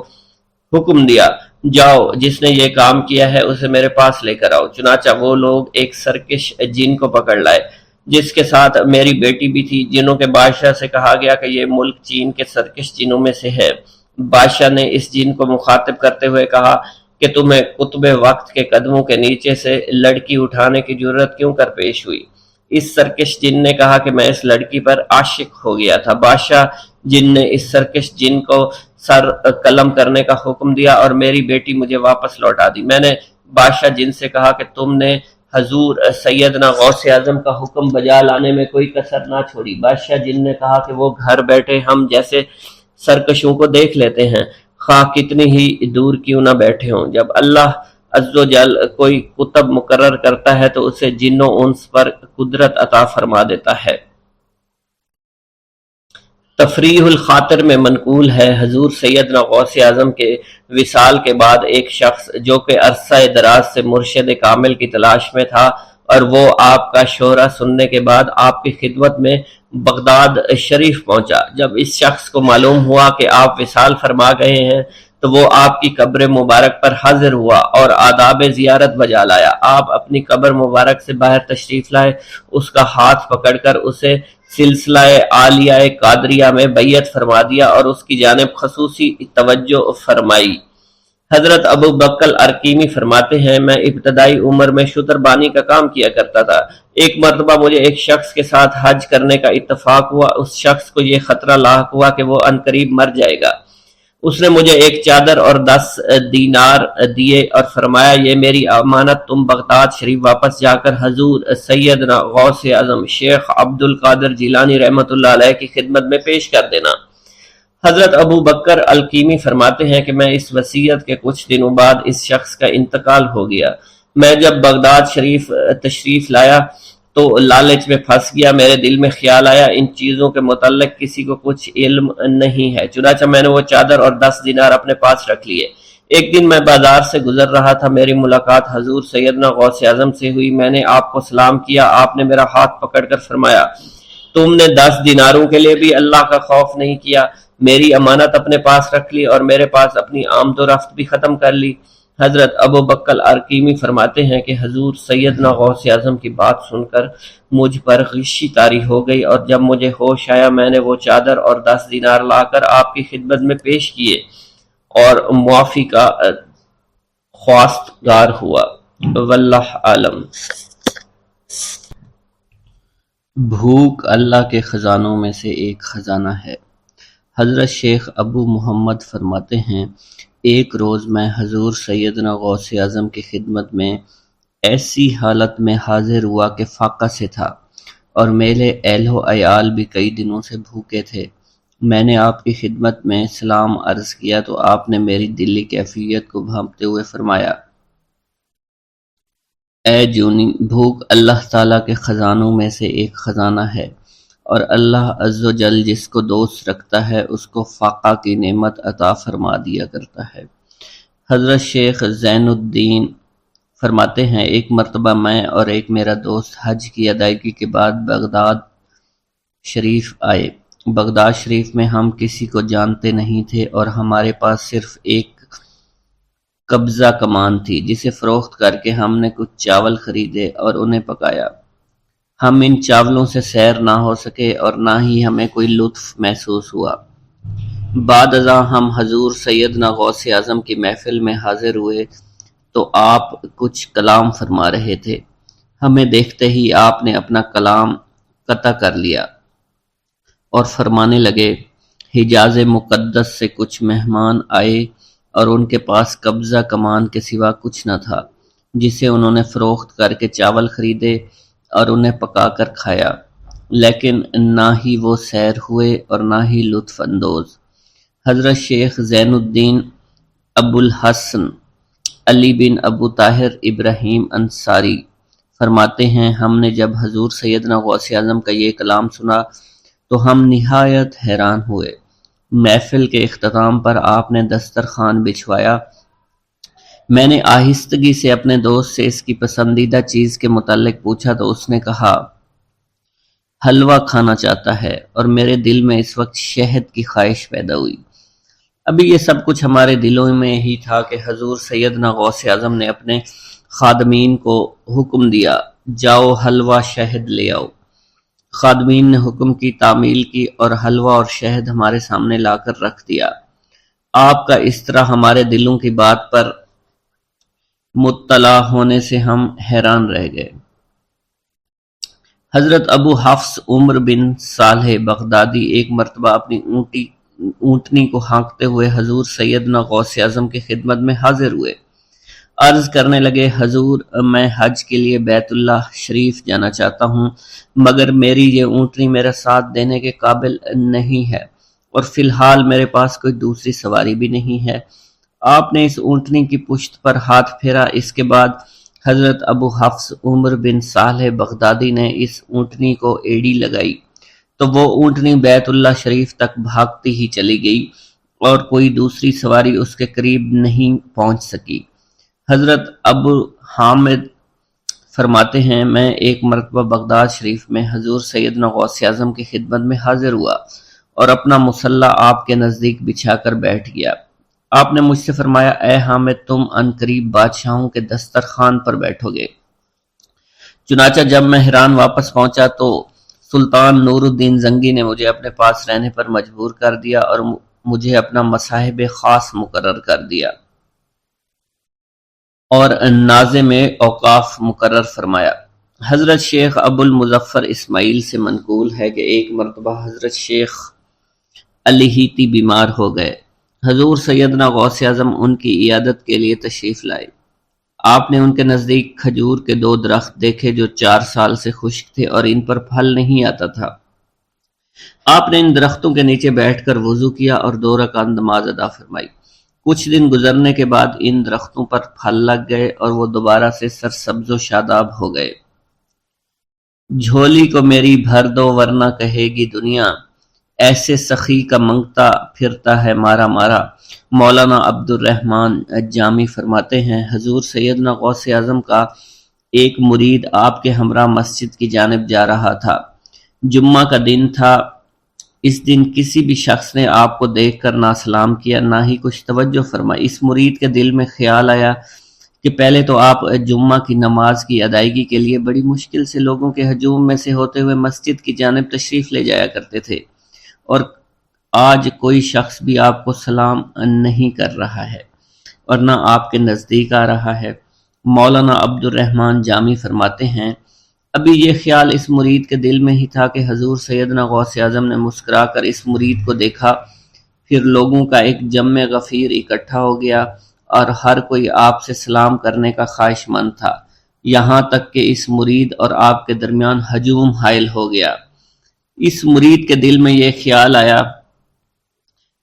حکم دیا جاؤ جس نے یہ کام کیا ہے اسے میرے پاس لے کر آؤ۔ چنانچہ وہ لوگ ایک سرکش جن کو پکڑ لائے جس کے ساتھ میری بیٹی بھی تھی۔ جنوں کے بادشاہ سے کہا گیا کہ یہ ملک چین کے سرکش جنوں میں سے ہے۔ بادشاہ نے اس جن کو مخاطب کرتے ہوئے کہا کہ تمہیں قطب وقت کے قدموں کے نیچے سے لڑکی اٹھانے کی جرت کیوں کر پیش ہوئی؟ اس سرکش جن نے کہا کہ میں اس لڑکی پر عاشق ہو گیا تھا۔ بادشاہ جن نے اس سرکش جن کو سر قلم کرنے کا حکم دیا اور میری بیٹی مجھے واپس لوٹا دی۔ میں نے بادشاہ جن سے کہا کہ تم نے حضور سیدنا غوث اعظم کا حکم بجا لانے میں کوئی کسر نہ چھوڑی۔ بادشاہ جن نے کہا کہ وہ گھر بیٹھے ہم جیسے سرکشوں کو دیکھ لیتے ہیں، خواہ کتنی ہی دور کیوں نہ بیٹھے ہوں۔ جب اللہ عز و جل کوئی قطب مقرر کرتا ہے تو اسے جن و انس پر قدرت عطا فرما دیتا ہے۔ تفریح الخاطر میں منقول ہے حضور سیدنا غوث اعظم کے وصال کے بعد ایک شخص جو کہ عرصہ دراز سے مرشد کامل کی تلاش میں تھا اور وہ آپ کا شورا سننے کے بعد آپ کی خدمت میں بغداد شریف پہنچا۔ جب اس شخص کو معلوم ہوا کہ آپ وصال فرما گئے ہیں تو وہ آپ کی قبر مبارک پر حاضر ہوا اور آداب زیارت بجا لایا۔ آپ اپنی قبر مبارک سے باہر تشریف لائے، اس کا ہاتھ پکڑ کر اسے سلسلہ عالیہ قادریہ میں بیعت فرما دیا اور اس کی جانب خصوصی توجہ فرمائی۔ حضرت ابو بکر ارکیمی فرماتے ہیں میں ابتدائی عمر میں شتربانی کا کام کیا کرتا تھا۔ ایک مرتبہ مجھے ایک شخص کے ساتھ حج کرنے کا اتفاق ہوا۔ اس شخص کو یہ خطرہ لاحق ہوا کہ وہ عنقریب مر جائے گا۔ اس نے مجھے ایک چادر اور 10 دینار دیے اور فرمایا یہ میری امانت تم بغداد شریف واپس جا کر حضور سیدنا غوث اعظم شیخ عبد القادر جیلانی رحمۃ اللہ علیہ کی خدمت میں پیش کر دینا۔ حضرت ابو بکر الکیمی فرماتے ہیں کہ میں اس وصیت کے کچھ دنوں بعد اس شخص کا انتقال ہو گیا۔ میں جب بغداد شریف تشریف لایا تو لالچ میں پھنس گیا۔ میرے دل میں خیال آیا ان چیزوں کے متعلق کسی کو کچھ علم نہیں ہے، چنانچہ میں نے وہ چادر اور 10 دینار اپنے پاس رکھ لیے۔ ایک دن میں بازار سے گزر رہا تھا، میری ملاقات حضور سیدنا غوث اعظم سے ہوئی۔ میں نے آپ کو سلام کیا، آپ نے میرا ہاتھ پکڑ کر فرمایا تم نے 10 دیناروں کے لیے بھی اللہ کا خوف نہیں کیا، میری امانت اپنے پاس رکھ لی اور میرے پاس اپنی آمد و رفت بھی ختم کر لی۔ حضرت ابو بکر ارکیمی فرماتے ہیں کہ حضور سیدنا غوث اعظم کی بات سن کر مجھ پر غشی طاری ہو گئی، اور جب مجھے ہوش آیا میں نے وہ چادر اور 10 دینار لا کر آپ کی خدمت میں پیش کیے اور معافی کا خواستگار ہوا۔ واللہ عالم۔ بھوک اللہ کے خزانوں میں سے ایک خزانہ ہے۔ حضرت شیخ ابو محمد فرماتے ہیں ایک روز میں حضور سیدنا غوث اعظم کی خدمت میں ایسی حالت میں حاضر ہوا کہ فاقہ سے تھا، اور میرے اہل و عیال بھی کئی دنوں سے بھوکے تھے۔ میں نے آپ کی خدمت میں سلام عرض کیا تو آپ نے میری دلی کیفیت کو بھانپتے ہوئے فرمایا اے جونی، بھوک اللہ تعالیٰ کے خزانوں میں سے ایک خزانہ ہے، اور اللہ عز و جل جس کو دوست رکھتا ہے اس کو فاقہ کی نعمت عطا فرما دیا کرتا ہے۔ حضرت شیخ زین الدین فرماتے ہیں ایک مرتبہ میں اور ایک میرا دوست حج کی ادائیگی کے بعد بغداد شریف آئے۔ بغداد شریف میں ہم کسی کو جانتے نہیں تھے اور ہمارے پاس صرف ایک قبضہ کمان تھی جسے فروخت کر کے ہم نے کچھ چاول خریدے اور انہیں پکایا۔ ہم ان چاولوں سے سیر نہ ہو سکے اور نہ ہی ہمیں کوئی لطف محسوس ہوا۔ بعد ازاں ہم حضور سیدنا غوث اعظم کی محفل میں حاضر ہوئے تو آپ کچھ کلام فرما رہے تھے۔ ہمیں دیکھتے ہی آپ نے اپنا کلام قطع کر لیا اور فرمانے لگے حجاز مقدس سے کچھ مہمان آئے اور ان کے پاس قبضہ کمان کے سوا کچھ نہ تھا جسے انہوں نے فروخت کر کے چاول خریدے اور انہیں پکا کر کھایا، لیکن نہ ہی وہ سیر ہوئے اور نہ ہی لطف اندوز۔ حضرت شیخ زین الدین ابو الحسن علی بن ابو طاہر ابراہیم انصاری فرماتے ہیں ہم نے جب حضور سیدنا غوث اعظم کا یہ کلام سنا تو ہم نہایت حیران ہوئے۔ محفل کے اختتام پر آپ نے دسترخوان بچھوایا۔ میں نے آہستگی سے اپنے دوست سے اس کی پسندیدہ چیز کے متعلق پوچھا تو اس نے کہا حلوہ کھانا چاہتا ہے، اور میرے دل میں اس وقت شہد کی خواہش پیدا ہوئی۔ ابھی یہ سب کچھ ہمارے دلوں میں ہی تھا کہ حضور سیدنا غوث اعظم نے اپنے خادمین کو حکم دیا جاؤ حلوہ شہد لے آؤ۔ خادمین نے حکم کی تعمیل کی اور حلوہ اور شہد ہمارے سامنے لا کر رکھ دیا۔ آپ کا اس طرح ہمارے دلوں کی بات پر مطلع ہونے سے ہم حیران رہ گئے۔ حضرت ابو حفص عمر بن صالح بغدادی ایک مرتبہ اپنی اونٹنی کو ہانکتے ہوئے حضور سیدنا غوث اعظم کی خدمت میں حاضر ہوئے۔ عرض کرنے لگے حضور میں حج کے لیے بیت اللہ شریف جانا چاہتا ہوں، مگر میری یہ اونٹنی میرا ساتھ دینے کے قابل نہیں ہے اور فی الحال میرے پاس کوئی دوسری سواری بھی نہیں ہے۔ آپ نے اس اونٹنی کی پشت پر ہاتھ پھیرا۔ اس کے بعد حضرت ابو حفص عمر بن صالح بغدادی نے اس اونٹنی کو ایڑی لگائی تو وہ اونٹنی بیت اللہ شریف تک بھاگتی ہی چلی گئی اور کوئی دوسری سواری اس کے قریب نہیں پہنچ سکی۔ حضرت ابو حامد فرماتے ہیں میں ایک مرتبہ بغداد شریف میں حضور سیدنا غوث اعظم کی خدمت میں حاضر ہوا اور اپنا مصلح آپ کے نزدیک بچھا کر بیٹھ گیا۔ آپ نے مجھ سے فرمایا اے حامد تم عنقریب بادشاہوں کے دسترخوان پر بیٹھو گے۔ چنانچہ جب میں حران واپس پہنچا تو سلطان نور الدین زنگی نے مجھے اپنے پاس رہنے پر مجبور کر دیا اور مجھے اپنا مصاحب خاص مقرر کر دیا۔ اور ناظم اوقاف مقرر فرمایا۔ حضرت شیخ ابو المظفر اسماعیل سے منقول ہے کہ ایک مرتبہ حضرت شیخ الہیتی بیمار ہو گئے۔ حضور سیدنا غوث اعظم ان کی عیادت کے لیے تشریف لائے۔ آپ نے ان کے نزدیک کھجور کے 2 درخت دیکھے جو 4 سال سے خشک تھے اور ان پر پھل نہیں آتا تھا۔ آپ نے ان درختوں کے نیچے بیٹھ کر وضو کیا اور 2 رکعت نماز ادا فرمائی۔ کچھ دن گزرنے کے بعد ان درختوں پر پھل لگ گئے اور وہ دوبارہ سے سرسبز و شاداب ہو گئے۔ جھولی کو میری بھر دو ورنہ کہے گی دنیا، ایسے سخی کا منگتا پھرتا ہے مارا مارا۔ مولانا عبد الرحمن جامی فرماتے ہیں، حضور سیدنا غوث اعظم کا ایک مرید آپ کے ہمراہ مسجد کی جانب جا رہا تھا۔ جمعہ کا دن تھا۔ اس دن کسی بھی شخص نے آپ کو دیکھ کر نہ سلام کیا نہ ہی کچھ توجہ فرمائی۔ اس مرید کے دل میں خیال آیا کہ پہلے تو آپ جمعہ کی نماز کی ادائیگی کے لیے بڑی مشکل سے لوگوں کے ہجوم میں سے ہوتے ہوئے مسجد کی جانب تشریف لے جایا کرتے تھے، اور آج کوئی شخص بھی آپ کو سلام نہیں کر رہا ہے اور نہ آپ کے نزدیک آ رہا ہے۔ مولانا عبد الرحمن جامی فرماتے ہیں، ابھی یہ خیال اس مرید کے دل میں ہی تھا کہ حضور سیدنا غوث اعظم نے مسکرا کر اس مرید کو دیکھا، پھر لوگوں کا ایک جمع غفیر اکٹھا ہو گیا اور ہر کوئی آپ سے سلام کرنے کا خواہش مند تھا، یہاں تک کہ اس مرید اور آپ کے درمیان ہجوم حائل ہو گیا۔ اس مرید کے دل میں یہ خیال آیا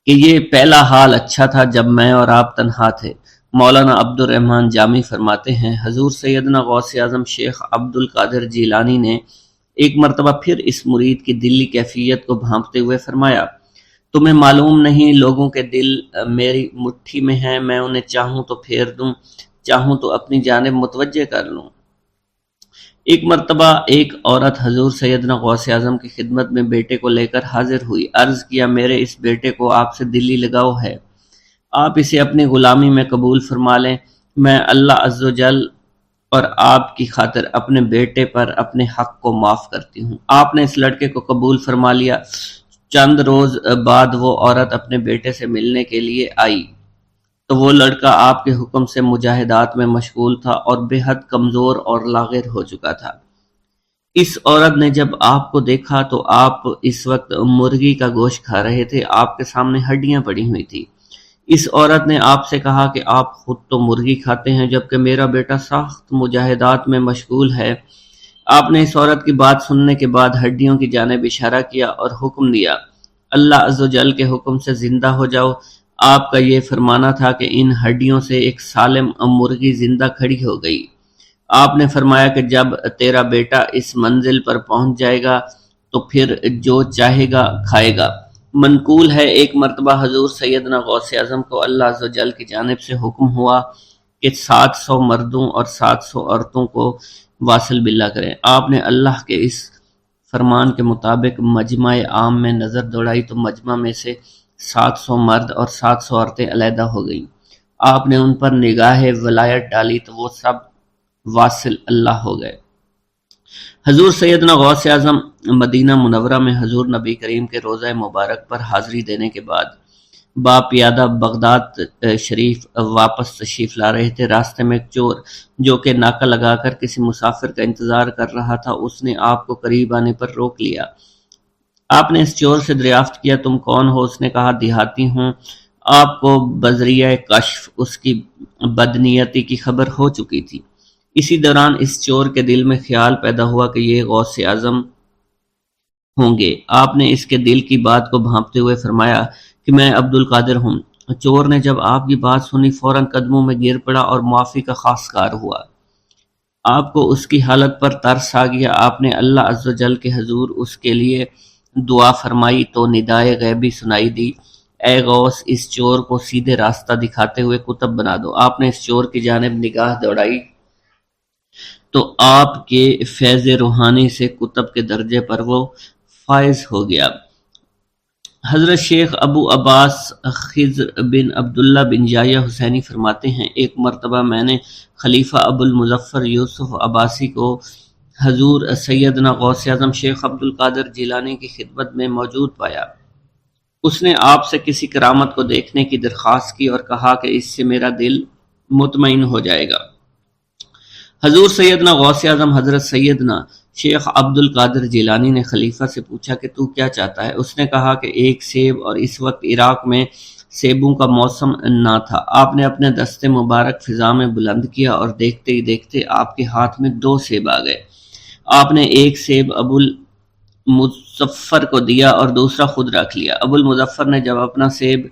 کہ یہ پہلا حال اچھا تھا جب میں اور آپ تنہا تھے۔ مولانا عبد الرحمن جامی فرماتے ہیں، حضور سیدنا غوث اعظم شیخ عبد القادر جیلانی نے ایک مرتبہ پھر اس مرید کی دلی کیفیت کو بھانپتے ہوئے فرمایا، تمہیں معلوم نہیں لوگوں کے دل میری مٹھی میں ہیں، میں انہیں چاہوں تو پھیر دوں، چاہوں تو اپنی جانب متوجہ کر لوں۔ ایک مرتبہ ایک عورت حضور سیدنا غوث اعظم کی خدمت میں بیٹے کو لے کر حاضر ہوئی۔ عرض کیا، میرے اس بیٹے کو آپ سے دلی لگاؤ ہے، آپ اسے اپنی غلامی میں قبول فرما لیں، میں اللہ عز و جل اور آپ کی خاطر اپنے بیٹے پر اپنے حق کو معاف کرتی ہوں۔ آپ نے اس لڑکے کو قبول فرما لیا۔ چند روز بعد وہ عورت اپنے بیٹے سے ملنے کے لیے آئی تو وہ لڑکا آپ کے حکم سے مجاہدات میں مشغول تھا اور بے حد کمزور اور لاغر ہو چکا تھا۔ اس عورت نے جب آپ کو دیکھا تو آپ اس وقت مرغی کا گوشت کھا رہے تھے، آپ کے سامنے ہڈیاں پڑی ہوئی تھی۔ اس عورت نے آپ سے کہا کہ آپ خود تو مرغی کھاتے ہیں جبکہ میرا بیٹا سخت مجاہدات میں مشغول ہے۔ آپ نے اس عورت کی بات سننے کے بعد ہڈیوں کی جانب اشارہ کیا اور حکم دیا، اللہ عز و جل کے حکم سے زندہ ہو جاؤ۔ آپ کا یہ فرمانا تھا کہ ان ہڈیوں سے ایک سالم مرغی زندہ کھڑی ہو گئی۔ آپ نے فرمایا کہ جب تیرا بیٹا اس منزل پر پہنچ جائے گا تو پھر جو چاہے گا کھائے گا۔ منقول ہے ایک مرتبہ حضور سیدنا غوث اعظم کو اللہ عز و جل کی جانب سے حکم ہوا کہ 700 مردوں اور 700 عورتوں کو واصل باللہ کریں۔ آپ نے اللہ کے اس فرمان کے مطابق مجمع عام میں نظر دوڑائی تو مجمع میں سے 700 مرد اور 700 عورتیں علیحدہ ہو گئیں۔ آپ نے ان پر نگاہ ولایت ڈالی تو وہ سب واصل اللہ ہو گئے۔ حضور سیدنا غوث اعظم مدینہ منورہ میں حضور نبی کریم کے روضہ مبارک پر حاضری دینے کے بعد باپیادہ بغداد شریف واپس تشریف لا رہے تھے۔ راستے میں ایک چور جو کہ ناکہ لگا کر کسی مسافر کا انتظار کر رہا تھا، اس نے آپ کو قریب آنے پر روک لیا۔ آپ نے اس چور سے دریافت کیا، تم کون ہو؟ اس نے کہا، دیہاتی ہوں۔ آپ کو بذریعہ کشف اس کی بدنیتی کی خبر ہو چکی تھی۔ اسی دوران اس چور کے دل میں خیال پیدا ہوا کہ یہ غوث اعظم ہوں گے۔ آپ نے اس کے دل کی بات کو بھانپتے ہوئے فرمایا کہ میں عبد القادر ہوں۔ چور نے جب آپ کی بات سنی فوراً قدموں میں گر پڑا اور معافی کا خواستگار ہوا۔ آپ کو اس کی حالت پر ترس آ گیا۔ آپ نے اللہ عز و جل کے حضور اس کے لیے دعا فرمائی تو ندائے غیبی سنائی دی، اے غوث اس چور کو سیدھے راستہ دکھاتے ہوئے قطب بنا دو۔ آپ نے اس چور کی جانب نگاہ دوڑائی تو آپ کے فیض روحانی سے قطب کے درجے پر وہ فائز ہو گیا۔ حضرت شیخ ابو عباس خضر بن عبداللہ بن یحییٰ حسینی فرماتے ہیں، ایک مرتبہ میں نے خلیفہ ابو المظفر یوسف عباسی کو حضور سیدنا غوث اعظم شیخ عبد القادر جیلانی کی خدمت میں موجود پایا۔ اس نے آپ سے کسی کرامت کو دیکھنے کی درخواست کی اور کہا کہ اس سے میرا دل مطمئن ہو جائے گا۔ حضور سیدنا غوث اعظم حضرت سیدنا شیخ عبد القادر جیلانی نے خلیفہ سے پوچھا کہ تو کیا چاہتا ہے؟ اس نے کہا کہ ایک سیب، اور اس وقت عراق میں سیبوں کا موسم نہ تھا۔ آپ نے اپنے دست مبارک فضا میں بلند کیا اور دیکھتے ہی دیکھتے آپ کے ہاتھ میں 2 سیب آ گئے۔ آپ نے ایک سیب ابو المظفر کو دیا اور دوسرا خود رکھ لیا۔ ابو المظفر نے جب اپنا سیب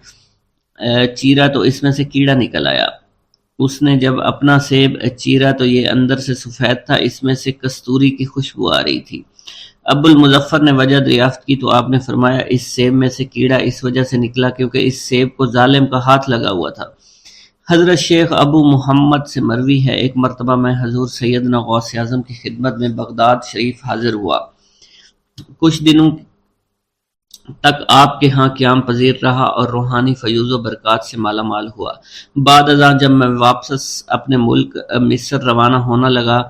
چیرا تو اس میں سے کیڑا نکل آیا۔ اس نے جب اپنا سیب چیرا تو یہ اندر سے سفید تھا، اس میں سے کستوری کی خوشبو آ رہی تھی۔ ابو المظفر نے وجہ دریافت کی تو آپ نے فرمایا اس سیب میں سے کیڑا اس وجہ سے نکلا کیونکہ اس سیب کو ظالم کا ہاتھ لگا ہوا تھا۔ حضرت شیخ ابو محمد سے مروی ہے، ایک مرتبہ میں حضور سیدنا غوث اعظم کی خدمت میں بغداد شریف حاضر ہوا۔ کچھ دنوں تک آپ کے ہاں قیام پذیر رہا اور روحانی فیوز و برکات سے مالا مال ہوا۔ بعد ازاں جب میں واپس اپنے ملک مصر روانہ ہونا لگا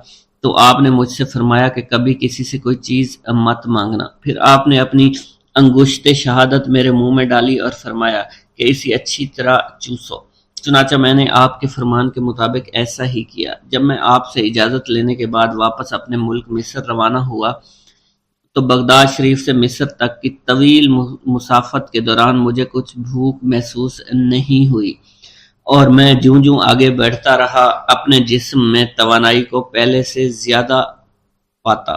تو آپ نے مجھ سے فرمایا کہ کبھی کسی سے کوئی چیز مت مانگنا۔ پھر آپ نے اپنی انگشت شہادت میرے منہ میں ڈالی اور فرمایا کہ اسے اچھی طرح چوسو۔ چنانچہ میں نے آپ کے فرمان کے مطابق ایسا ہی کیا۔ جب میں آپ سے اجازت لینے کے بعد واپس اپنے ملک مصر روانہ ہوا تو بغداد شریف سے مصر تک کی طویل مسافت کے دوران مجھے کچھ بھوک محسوس نہیں ہوئی، اور میں جوں جوں آگے بڑھتا رہا اپنے جسم میں توانائی کو پہلے سے زیادہ پاتا۔